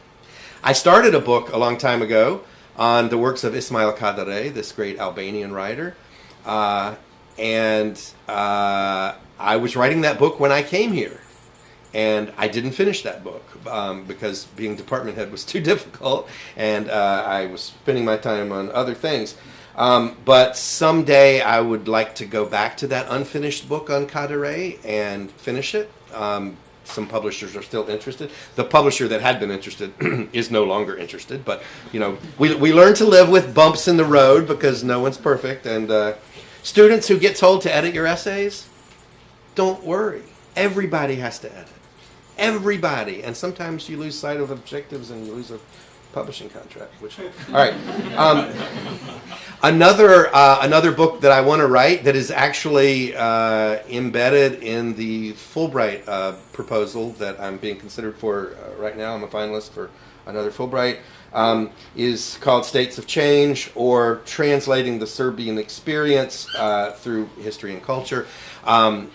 I started a book a long time ago on the works of Ismail Kadare, this great Albanian writer. I was writing that book when I came here. And I didn't finish that book because being department head was too difficult, and I was spending my time on other things. But someday I would like to go back to that unfinished book on Kadare and finish it. Some publishers are still interested. The publisher that had been interested is no longer interested. But, you know, we learn to live with bumps in the road because no one's perfect. And students who get told to edit your essays, don't worry. Everybody has to edit. Everybody. And sometimes you lose sight of objectives and you lose a publishing contract. All right. Another book that I want to write that is actually embedded in the Fulbright proposal that I'm being considered for right now. I'm a finalist for another Fulbright. Is called States of Change, or Translating the Serbian Experience through History and Culture. I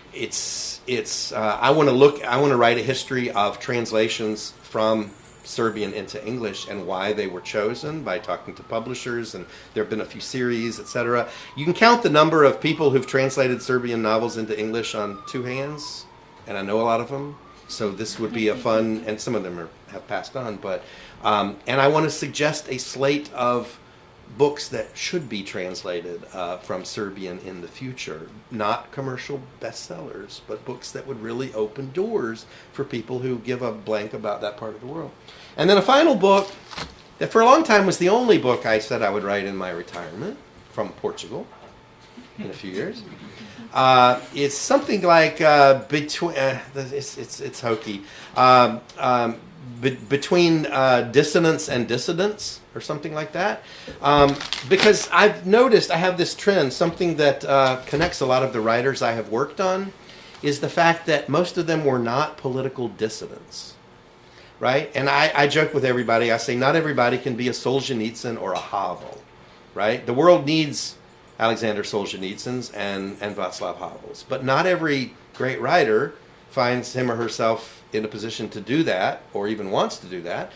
want to write a history of translations from Serbian into English and why they were chosen by talking to publishers, and there have been a few series, etc. You can count the number of people who've translated Serbian novels into English on 2 hands, and I know a lot of them. So this would be a fun, and some of them have passed on, but and I want to suggest a slate of books that should be translated from Serbian in the future. Not commercial bestsellers, but books that would really open doors for people who give a blank about that part of the world. And then a final book that for a long time was the only book I said I would write in my retirement from Portugal in a few years. It's something like between, it's hokey, between dissonance and dissidence, or something like that. Because I've noticed I have this trend, something that connects a lot of the writers I have worked on, is the fact that most of them were not political dissidents. Right? And I joke with everybody, I say not everybody can be a Solzhenitsyn or a Havel. Right? The world needs Alexander Solzhenitsyns and Václav Havels. But not every great writer finds him or herself in a position to do that, or even wants to do that.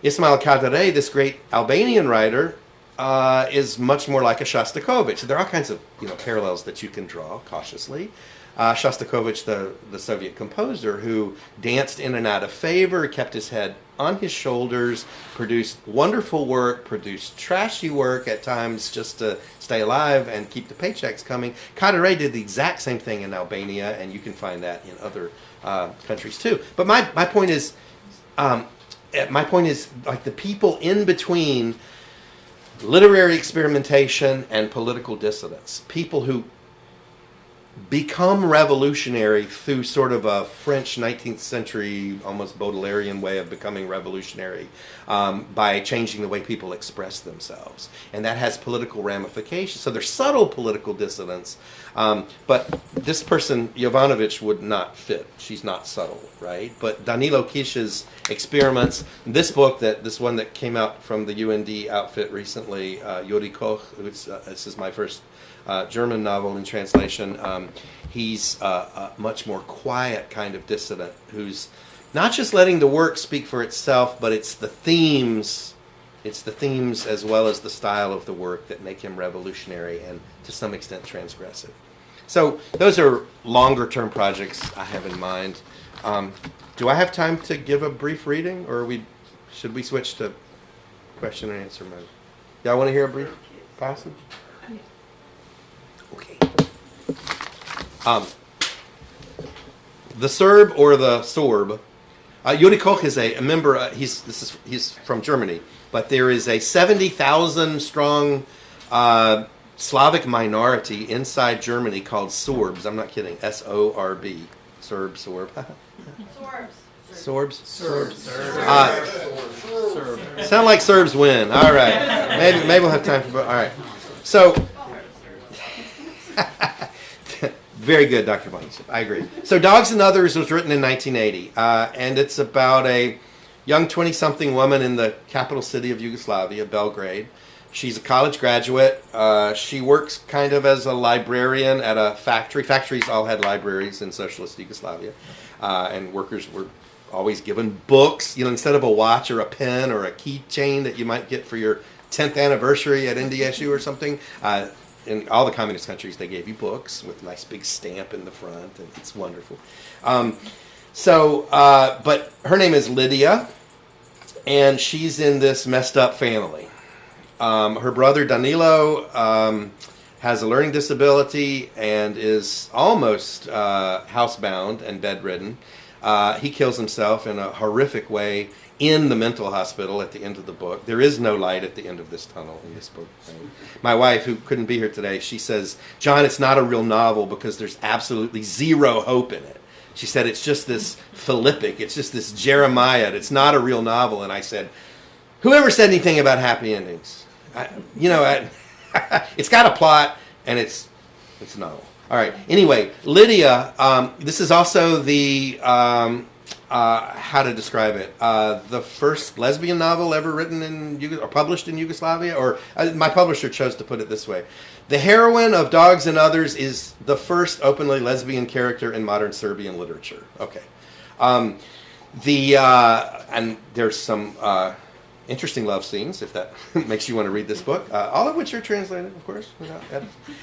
Ismail Kadare, this great Albanian writer, is much more like a Shostakovich. So there are all kinds of parallels that you can draw cautiously. Shostakovich, the Soviet composer, who danced in and out of favor, kept his head on his shoulders, produced wonderful work, produced trashy work at times just to stay alive and keep the paychecks coming. Kadare did the exact same thing in Albania, and you can find that in other countries too. But my point is like the people in between literary experimentation and political dissidence, people who become revolutionary through sort of a French 19th century, almost Baudelairean way of becoming revolutionary by changing the way people express themselves. And that has political ramifications. So there's subtle political dissidence. But this person, Jovanović, would not fit. She's not subtle, right? But Danilo Kiš's experiments, this one that came out from the UND outfit recently, Yuri Koch, this is my first German novel in translation. He's a much more quiet kind of dissident who's not just letting the work speak for itself, but it's the themes as well as the style of the work that make him revolutionary and to some extent transgressive. So those are longer term projects I have in mind. Do I have time to give a brief reading, or should we switch to question and answer mode? Y'all want to hear a brief passage? Okay. The Serb or the Sorb. Juri Koch is a member. He's from Germany, but there is a 70,000 strong Slavic minority inside Germany called Sorbs. I'm not kidding. S-O-R-B. Serb, Sorb. Sorbs. Sorbs. Sound like Serbs win. All right. Maybe we'll have time for. All right. So. Very good, Dr. Jovanović. I agree. So Dogs and Others was written in 1980, and it's about a young 20-something woman in the capital city of Yugoslavia, Belgrade. She's a college graduate. She works kind of as a librarian at a factory. Factories all had libraries in socialist Yugoslavia, and workers were always given books, instead of a watch or a pen or a keychain that you might get for your 10th anniversary at NDSU or something. In all the communist countries, they gave you books with a nice big stamp in the front, and it's wonderful. But her name is Lydia, and she's in this messed up family. Her brother Danilo has a learning disability and is almost housebound and bedridden. He kills himself in a horrific way in the mental hospital at the end of the book. There is no light at the end of this tunnel in this book. My wife, who couldn't be here today, she says, John, it's not a real novel because there's absolutely zero hope in it. She said, it's just this Philippic, it's just this Jeremiah, it's not a real novel. And I said, whoever said anything about happy endings? It's got a plot, and it's a novel. All right, anyway, Lydia, this is also the... how to describe it? The first lesbian novel ever written or published in Yugoslavia, or my publisher chose to put it this way: the heroine of Dogs and Others is the first openly lesbian character in modern Serbian literature. Okay, and there's some interesting love scenes, if that makes you want to read this book. All of which are translated, of course.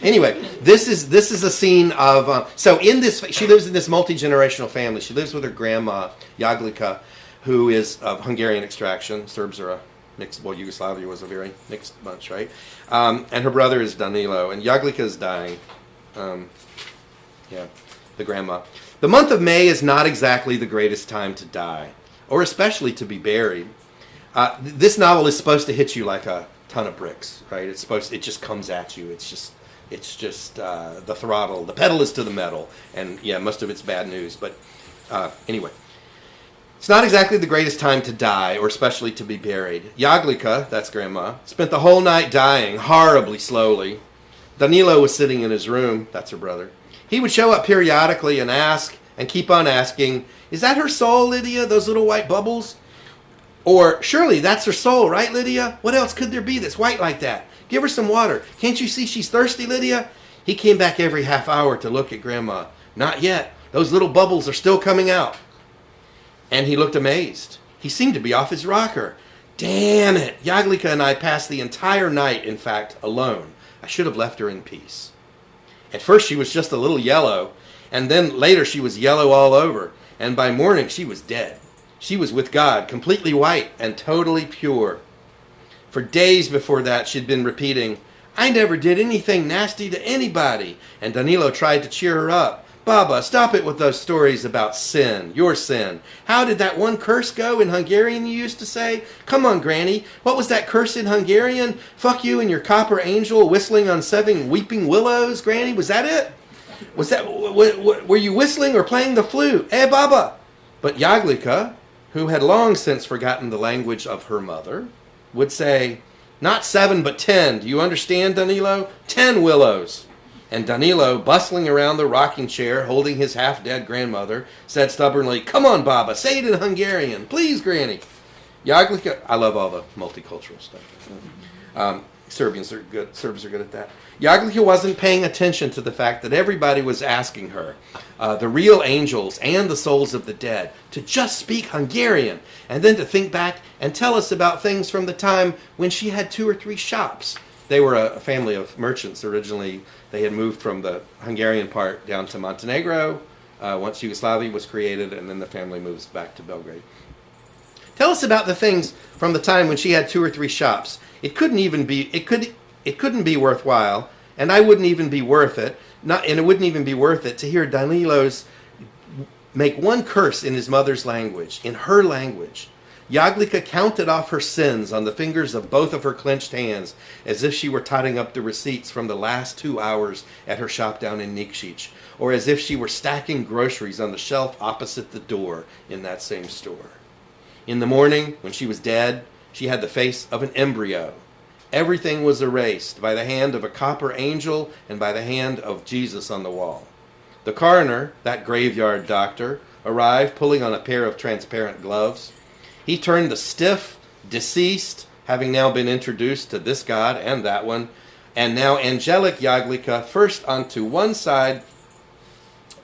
Anyway, this is a scene of. So in this, she lives in this multi-generational family. She lives with her grandma Jaglica, who is of Hungarian extraction. Serbs are a mixed. Well, Yugoslavia was a very mixed bunch, right? And her brother is Danilo, and Jaglica is dying. The grandma. The month of May is not exactly the greatest time to die, or especially to be buried. This novel is supposed to hit you like a ton of bricks, right? It just comes at you. It's just the throttle. The pedal is to the metal, and most of it's bad news. But anyway, it's not exactly the greatest time to die, or especially to be buried. Jaglica, that's Grandma, spent the whole night dying horribly slowly. Danilo was sitting in his room. That's her brother. He would show up periodically and ask, and keep on asking, "Is that her soul, Lydia? Those little white bubbles?" Or, surely that's her soul, right, Lydia? What else could there be that's white like that? Give her some water. Can't you see she's thirsty, Lydia? He came back every half hour to look at Grandma. Not yet. Those little bubbles are still coming out. And he looked amazed. He seemed to be off his rocker. Damn it. Jaglica and I passed the entire night, in fact, alone. I should have left her in peace. At first she was just a little yellow, and then later she was yellow all over, and by morning she was dead. She was with God, completely white and totally pure. For days before that, she'd been repeating, "I never did anything nasty to anybody." And Danilo tried to cheer her up. "Baba, stop it with those stories about sin, your sin. How did that one curse go in Hungarian you used to say? Come on, Granny. What was that curse in Hungarian? Fuck you and your copper angel whistling on 7 weeping willows, Granny. Was that it? Were you whistling or playing the flute? Eh, Baba?" But Jaglica, who had long since forgotten the language of her mother, would say, "Not 7, but 10. Do you understand, Danilo? 10 willows." And Danilo, bustling around the rocking chair, holding his half-dead grandmother, said stubbornly, "Come on, Baba, say it in Hungarian. Please, Granny." Jaglica, I love all the multicultural stuff. Serbs are good at that. Jaglica wasn't paying attention to the fact that everybody was asking her, the real angels and the souls of the dead, to just speak Hungarian and then to think back and tell us about things from the time when she had 2 or 3 shops. They were a family of merchants originally. They had moved from the Hungarian part down to Montenegro once Yugoslavia was created, and then the family moves back to Belgrade. Tell us about the things from the time when she had 2 or 3 shops. It couldn't be worthwhile, and I wouldn't even be worth it. It wouldn't even be worth it to hear Danilo's make one curse in his mother's language, in her language. Jaglica counted off her sins on the fingers of both of her clenched hands, as if she were totting up the receipts from the last 2 hours at her shop down in Nikšić, or as if she were stacking groceries on the shelf opposite the door in that same store. In the morning, when she was dead, she had the face of an embryo. Everything was erased by the hand of a copper angel and by the hand of Jesus on the wall. The coroner, that graveyard doctor, arrived pulling on a pair of transparent gloves. He turned the stiff, deceased, having now been introduced to this god and that one, and now angelic Jaglica first onto one side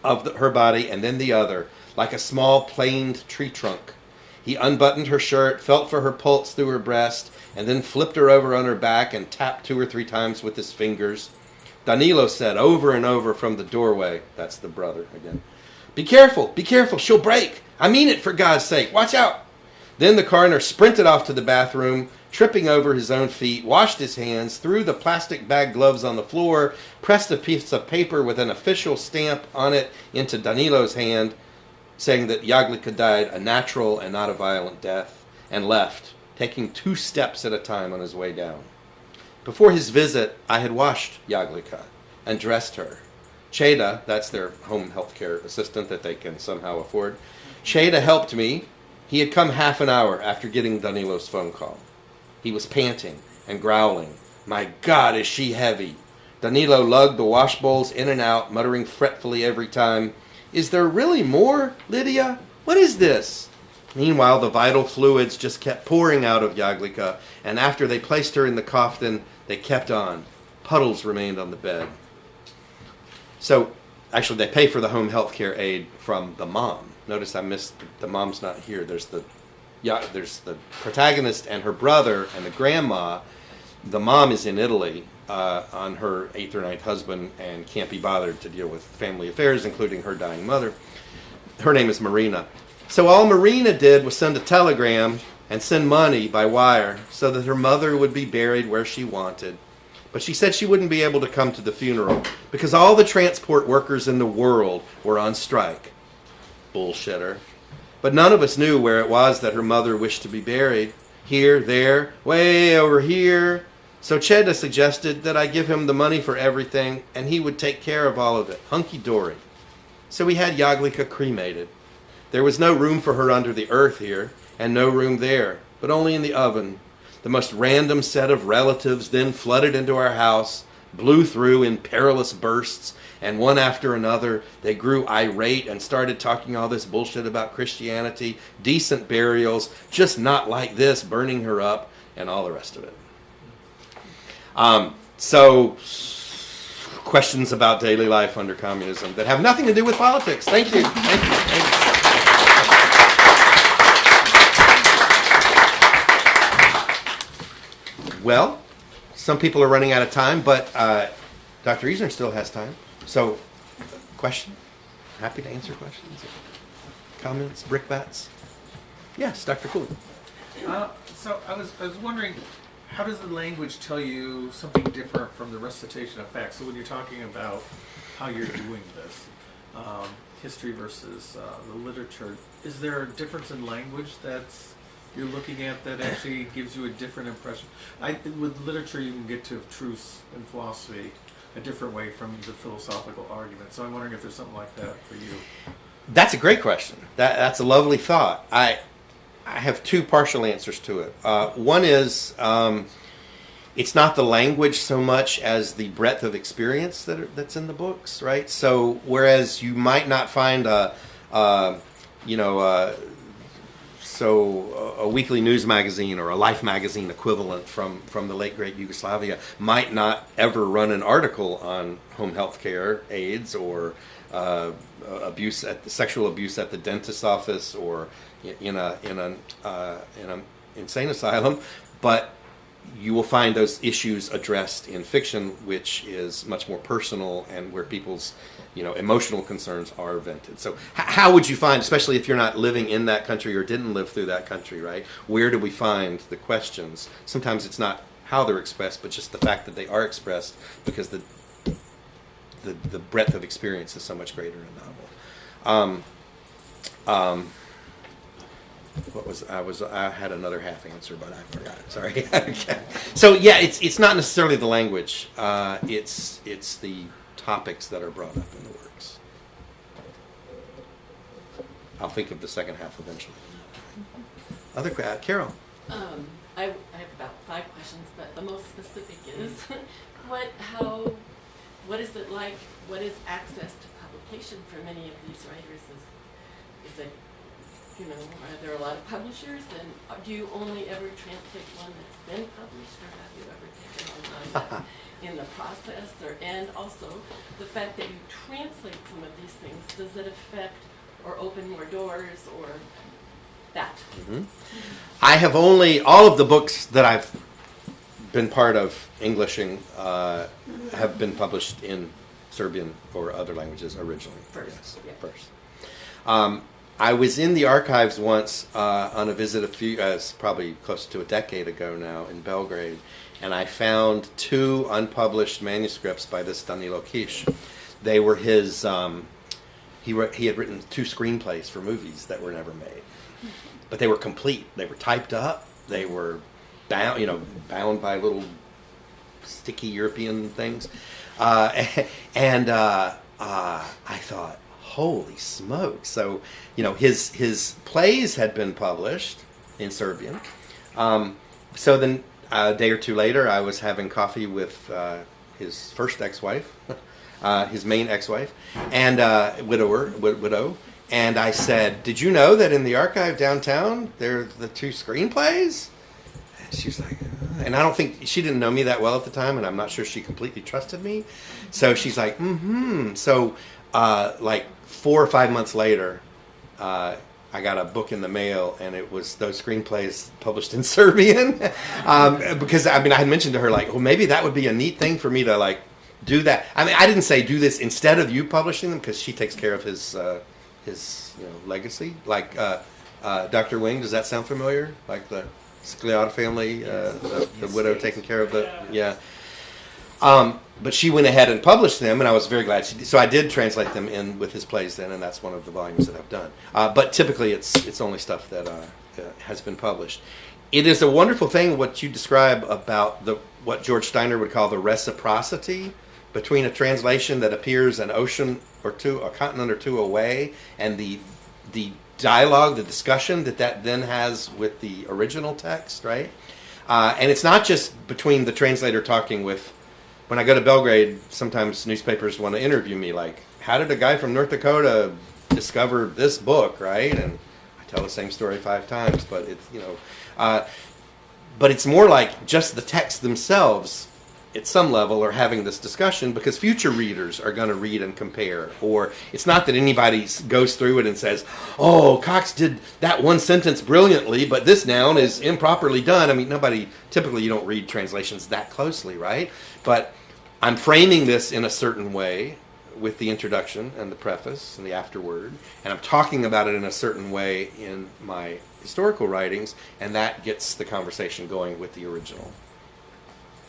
of her body and then the other, like a small planed tree trunk. He unbuttoned her shirt, felt for her pulse through her breast, and then flipped her over on her back and tapped 2 or 3 times with his fingers. Danilo said over and over from the doorway, that's the brother again, be careful, she'll break. I mean it, for God's sake, watch out. Then the coroner sprinted off to the bathroom, tripping over his own feet, washed his hands, threw the plastic bag gloves on the floor, pressed a piece of paper with an official stamp on it into Danilo's hand, saying that Jaglica died a natural and not a violent death, and left, taking 2 steps at a time on his way down. Before his visit, I had washed Jaglica and dressed her. Cheda, that's their home health care assistant that they can somehow afford, Cheda helped me. He had come half an hour after getting Danilo's phone call. He was panting and growling. My God, is she heavy. Danilo lugged the wash bowls in and out, muttering fretfully every time, is there really more, Lydia? What is this? Meanwhile, the vital fluids just kept pouring out of Jaglica, and after they placed her in the coffin, they kept on. Puddles remained on the bed. So, actually, they pay for the home health care aid from the mom. Notice I missed, the mom's not here. There's the protagonist and her brother and the grandma. The mom is in Italy on her 8th or 9th husband and can't be bothered to deal with family affairs, including her dying mother. Her name is Marina. So all Marina did was send a telegram and send money by wire so that her mother would be buried where she wanted. But she said she wouldn't be able to come to the funeral because all the transport workers in the world were on strike. Bullshitter. But none of us knew where it was that her mother wished to be buried. Here, there, way over here. So Cheda suggested that I give him the money for everything and he would take care of all of it. Hunky-dory. So we had Jaglica cremated. There was no room for her under the earth here and no room there, but only in the oven. The most random set of relatives then flooded into our house, blew through in perilous bursts, and one after another, they grew irate and started talking all this bullshit about Christianity, decent burials, just not like this, burning her up, and all the rest of it. So, questions about daily life under communism that have nothing to do with politics. Thank you. Thank you. Thank you. Well, some people are running out of time, but Dr. Eisner still has time. So, question? Happy to answer questions. Comments, brickbats? Yes, Dr. Cooley. So I was wondering, how does the language tell you something different from the recitation of facts? So when you're talking about how you're doing this, history versus the literature, is there a difference in language that's you're looking at that actually gives you a different impression? With literature, you can get to truths and philosophy a different way from the philosophical argument. So I'm wondering if there's something like that for you. That's a great question. That's a lovely thought. I have 2 partial answers to it. One is it's not the language so much as the breadth of experience that's in the books, right? So whereas you might not find a weekly news magazine or a Life magazine equivalent from the late great Yugoslavia might not ever run an article on home health care, AIDS, or sexual abuse at the dentist's office, or in an insane asylum, but you will find those issues addressed in fiction, which is much more personal and where people's emotional concerns are vented. So how would you find, especially if you're not living in that country or didn't live through that country, right? Where do we find the questions? Sometimes it's not how they're expressed, but just the fact that they are expressed, because the breadth of experience is so much greater in a novel. I had another half answer, but I forgot it. Sorry. Okay. So yeah, it's not necessarily the language. It's the topics that are brought up in the works. I'll think of the second half eventually. Carol. I have about 5 questions, but the most specific is what is it like? What is access to publication for many of these writers? Is it, are there a lot of publishers, and do you only ever translate one that's been published, or have you ever taken on that in the process? And also, the fact that you translate some of these things, does it affect or open more doors, or that? Mm-hmm. I have all of the books that I've been part of Englishing have been published in Serbian or other languages originally. First. I was in the archives once on a visit probably close to a decade ago now in Belgrade, and I found 2 unpublished manuscripts by this Danilo Kiš. They were his. He had written 2 screenplays for movies that were never made, but they were complete. They were typed up. They were bound by little sticky European things, and I thought, holy smoke! So his plays had been published in Serbian. So then a day or 2 later, I was having coffee with his first ex-wife, his main ex-wife, and widow. And I said, "Did you know that in the archive downtown there are the 2 screenplays?" And she was like, and I don't think she didn't know me that well at the time, and I'm not sure she completely trusted me. So she's like, "Mm-hmm." So like 4 or 5 months later, I got a book in the mail, and it was those screenplays published in Serbian. Because I had mentioned to her, like, well, maybe that would be a neat thing for me to like do that. I didn't say do this instead of you publishing them, because she takes care of his legacy. Like Dr. Wing, does that sound familiar? Like the Skliar family, the widow taking care of but she went ahead and published them, and I was very glad she did. So I did translate them in with his plays then, and that's one of the volumes that I've done. But typically it's only stuff that has been published. It is a wonderful thing what you describe about what George Steiner would call the reciprocity between a translation that appears an ocean or 2, a continent or 2 away, and the dialogue, the discussion that then has with the original text, right? And it's not just between the translator talking with. When I go to Belgrade, sometimes newspapers want to interview me, like, how did a guy from North Dakota discover this book, right? And I tell the same story 5 times, but it's, but it's more like just the texts themselves, at some level, are having this discussion because future readers are going to read and compare. Or it's not that anybody goes through it and says, oh, Cox did that one sentence brilliantly, but this noun is improperly done. Typically you don't read translations that closely, right? But I'm framing this in a certain way with the introduction and the preface and the afterword, and I'm talking about it in a certain way in my historical writings, and that gets the conversation going with the original.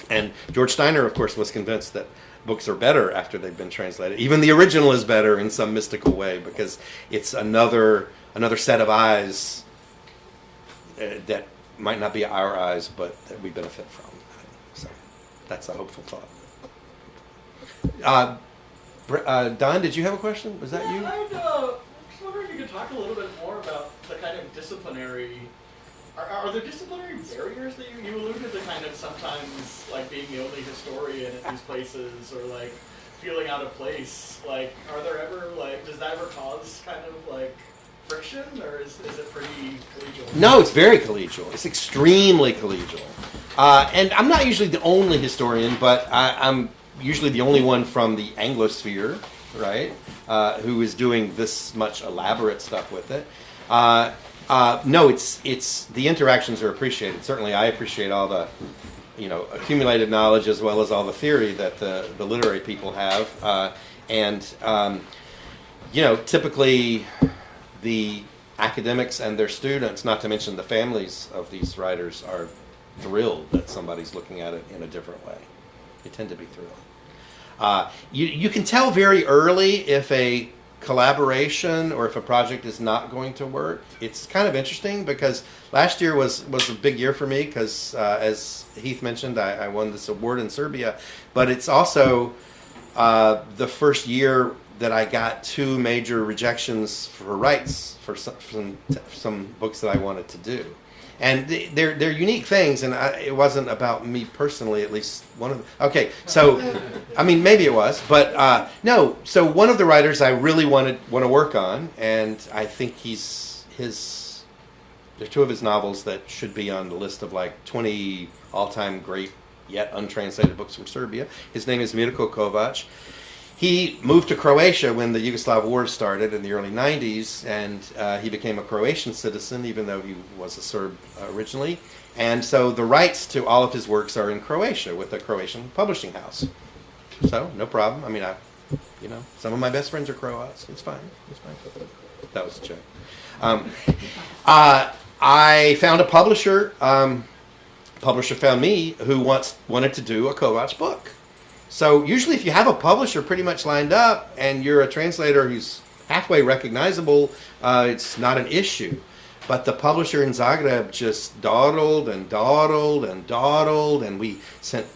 And George Steiner, of course, was convinced that books are better after they've been translated. Even the original is better in some mystical way because it's another set of eyes that might not be our eyes, but that we benefit from. So that's a hopeful thought. Don, did you have a question? Was that you? I was wondering if you could talk a little bit more about the kind of disciplinary. Are there disciplinary barriers that you alluded to, kind of sometimes like being the only historian at these places, or like feeling out of place? Like, are there ever does that ever cause kind of like friction, or is it pretty collegial? No, it's very collegial. It's extremely collegial. And I'm not usually the only historian, but I'm usually the only one from the Anglosphere, right, who is doing this much elaborate stuff with it. No, it's the interactions are appreciated. Certainly, I appreciate all the accumulated knowledge as well as all the theory that the literary people have. Typically the academics and their students, not to mention the families of these writers, are thrilled that somebody's looking at it in a different way. They tend to be thrilled. You can tell very early if a collaboration or if a project is not going to work. It's kind of interesting because last year was a big year for me because, as Heath mentioned, I won this award in Serbia, but it's also the first year that I got 2 major rejections for rights for some books that I wanted to do. And they're unique things, and it wasn't about me personally, at least one of them. Okay, so, I mean, maybe it was, but no. So one of the writers I really want to work on, and I think there are 2 of his novels that should be on the list of like 20 all-time great yet untranslated books from Serbia. His name is Mirko Kovač. He moved to Croatia when the Yugoslav War started in the early 90s, and he became a Croatian citizen, even though he was a Serb originally. And so the rights to all of his works are in Croatia with a Croatian publishing house. So, no problem. I mean, some of my best friends are Croats. It's fine. It's fine. That was a joke. I found a publisher. Publisher found me who wanted to do a Kovač book. So usually if you have a publisher pretty much lined up and you're a translator who's halfway recognizable, it's not an issue. But the publisher in Zagreb just dawdled, and we sent,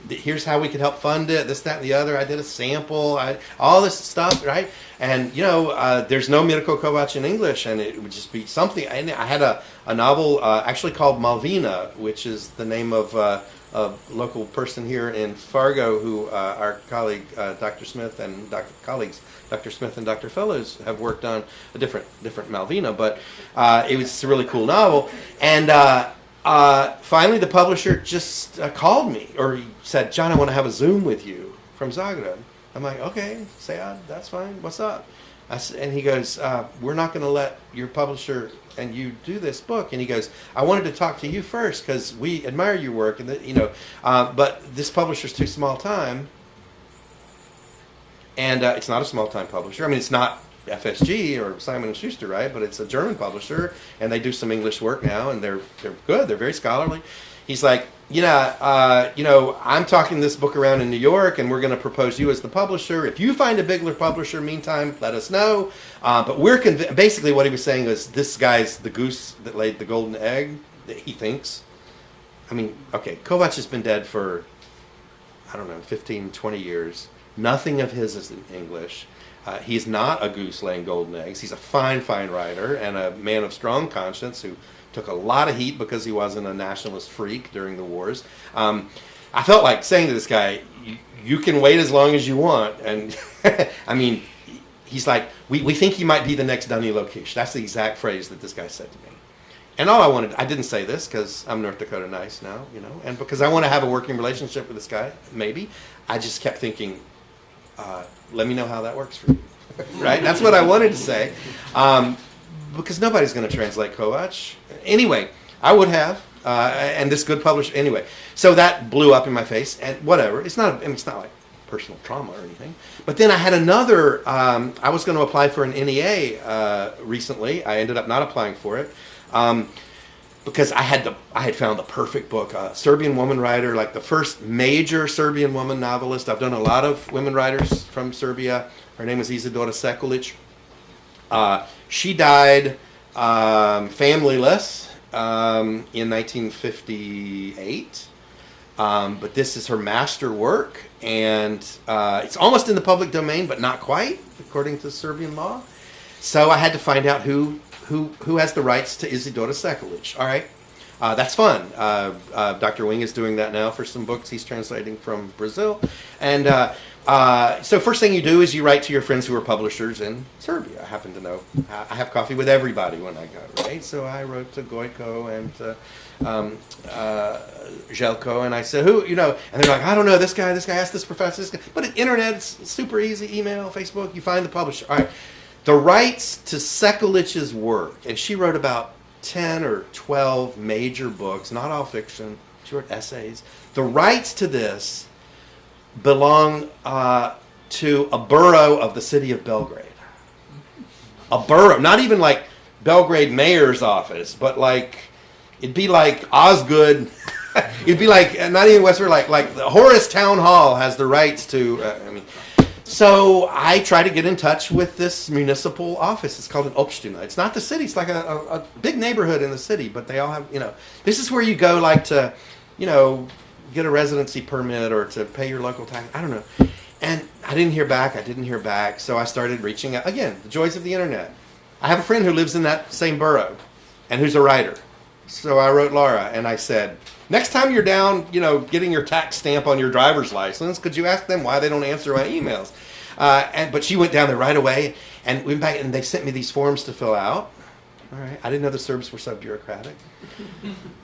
here's how we could help fund it, this, that, and the other. I did a sample, all this stuff, right? And, there's no Mirko Kovač in English, and it would just be something. And I had a novel actually called Malvina, which is the name of a local person here in Fargo who our colleague Dr. Smith and Dr. Smith and Dr. Fellows have worked on a different Malvina, but it was a really cool novel. And finally the publisher just called me, or he said, "John, I want to have a Zoom with you from Zagreb." I'm like, "Okay, Sayad, that's fine. What's up?" And he goes, "We're not going to let your publisher and you do this book." And he goes, "I wanted to talk to you first because we admire your work, and but this publisher's too small time." And it's not a small time publisher. I mean, it's not FSG or Simon & Schuster, right? But it's a German publisher, and they do some English work now, and they're good. They're very scholarly. He's like, I'm talking this book around in New York, and we're going to propose you as the publisher. If you find a bigger publisher, meantime, let us know. But we're basically what he was saying is this guy's the goose that laid the golden egg, that he thinks. I mean, okay, Kovač has been dead for, 15, 20 years. Nothing of his is in English. He's not a goose laying golden eggs. He's a fine, fine writer and a man of strong conscience who took a lot of heat because he wasn't a nationalist freak during the wars. I felt like saying to this guy, you can wait as long as you want. And I mean, he's like, we think he might be the next Danilo Kiš. That's the exact phrase that this guy said to me. And I didn't say this because I'm North Dakota nice now, and because I want to have a working relationship with this guy, maybe. I just kept thinking, let me know how that works for you. Right? That's what I wanted to say. Because nobody's going to translate Kovač. Anyway, I would have, and this good publisher. Anyway, so that blew up in my face, and whatever. It's not like personal trauma or anything. But then I had another. I was going to apply for an NEA recently. I ended up not applying for it because I had found the perfect book. Serbian woman writer, like the first major Serbian woman novelist. I've done a lot of women writers from Serbia. Her name was Isidora Sekulic. She died familyless in 1958, but this is her master work, and it's almost in the public domain, but not quite, according to Serbian law. So I had to find out who has the rights to Isidora Sekulic. All right, that's fun. Dr. Wing is doing that now for some books he's translating from Brazil. And so first thing you do is you write to your friends who are publishers in Serbia. I happen to know. I have coffee with everybody when I go, right? So I wrote to Gojko and Željko, and I said, who, and they're like, I don't know, this guy asked this professor, this guy. But the internet, it's super easy, email, Facebook, you find the publisher. All right. The rights to Sekulić's work, and she wrote about 10 or 12 major books, not all fiction. She wrote essays. The rights to this belong to a borough of the city of Belgrade. A borough, not even like Belgrade mayor's office, but like, it'd be like Osgood. It'd be like, not even Westford, like the Horace Town Hall has the rights to, So I try to get in touch with this municipal office. It's called an Opština. It's not the city. It's like a big neighborhood in the city, but they all have, this is where you go like to, get a residency permit or to pay your local tax. I don't know. And I didn't hear back. So I started reaching out. Again, the joys of the internet. I have a friend who lives in that same borough and who's a writer. So I wrote Laura and I said, next time you're down, getting your tax stamp on your driver's license, could you ask them why they don't answer my emails? But she went down there right away and went back and they sent me these forms to fill out. All right. I didn't know the Serbs were so bureaucratic.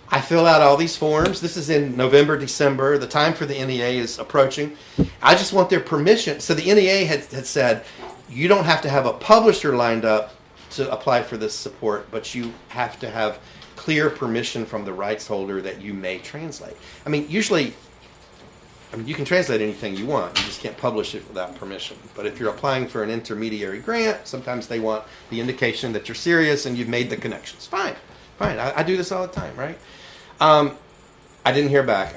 I fill out all these forms. This is in November, December. The time for the NEA is approaching. I just want their permission. So the NEA had said, you don't have to have a publisher lined up to apply for this support, but you have to have clear permission from the rights holder that you may translate. Usually, you can translate anything you want. You just can't publish it without permission. But if you're applying for an intermediary grant, sometimes they want the indication that you're serious and you've made the connections. Fine. I do this all the time, right? I didn't hear back.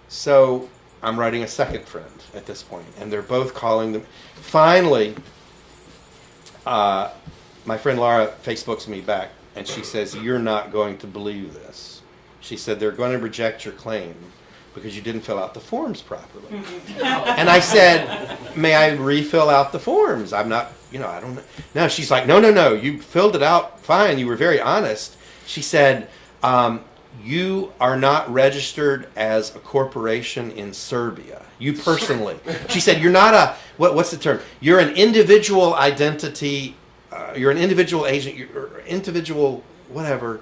So I'm writing a second friend at this point, and they're both calling them. Finally, my friend Laura Facebooks me back, and she says, you're not going to believe this. She said, they're going to reject your claim because you didn't fill out the forms properly. And I said, may I refill out the forms? I'm not, I don't know. No, she's like, no, you filled it out fine. You were very honest. She said, you are not registered as a corporation in Serbia. You personally. She said, you're not what's the term? You're an individual identity. You're an individual agent. You're individual whatever.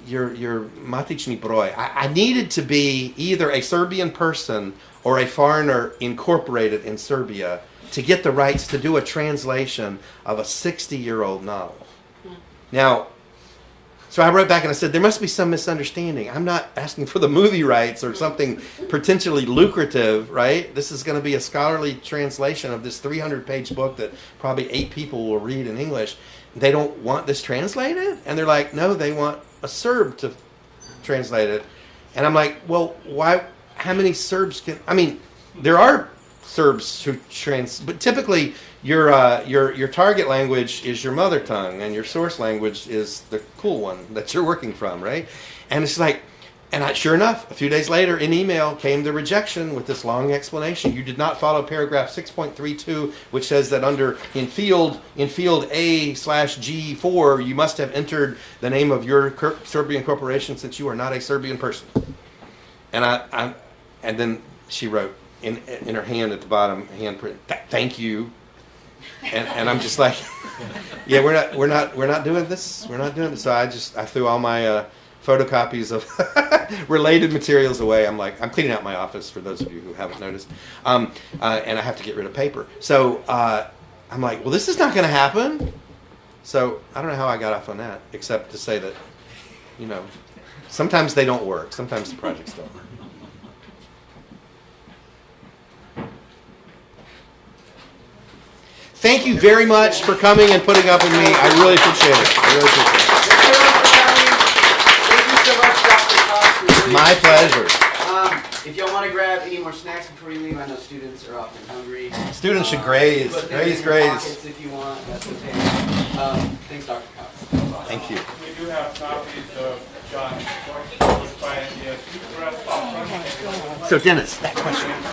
Your matični broj. I needed to be either a Serbian person or a foreigner incorporated in Serbia to get the rights to do a translation of a 60-year-old novel. Now, so I wrote back and I said, there must be some misunderstanding. I'm not asking for the movie rights or something potentially lucrative, right? This is going to be a scholarly translation of this 300-page book that probably 8 people will read in English. They don't want this translated? And they're like, no, they want a Serb to translate it. And I'm like, well, why? How many Serbs can? There are Serbs who but typically your target language is your mother tongue, and your source language is the cool one that you're working from, right? And it's like, sure enough, a few days later, in email came the rejection with this long explanation. You did not follow paragraph 6.32, which says that in field A/G4, you must have entered the name of your Serbian corporation since you are not a Serbian person. And then she wrote in her hand at the bottom, handprint, thank you. And I'm just like, yeah, we're not doing this. We're not doing it. So I threw all my photocopies of related materials away. I'm cleaning out my office for those of you who haven't noticed, and I have to get rid of paper. So I'm like, well, this is not going to happen. So I don't know how I got off on that, except to say that, sometimes they don't work. Sometimes the projects don't work. Thank you very much for coming and putting up with me. I really appreciate it. My pleasure. If y'all want to grab any more snacks before you leave, I know students are often hungry. Students should graze. Put them in your Graze. pockets if you want. That's okay. Thanks, Dr. Cox. Thank you. We do have copies of John's book by NDSU Press. So Dennis, that question.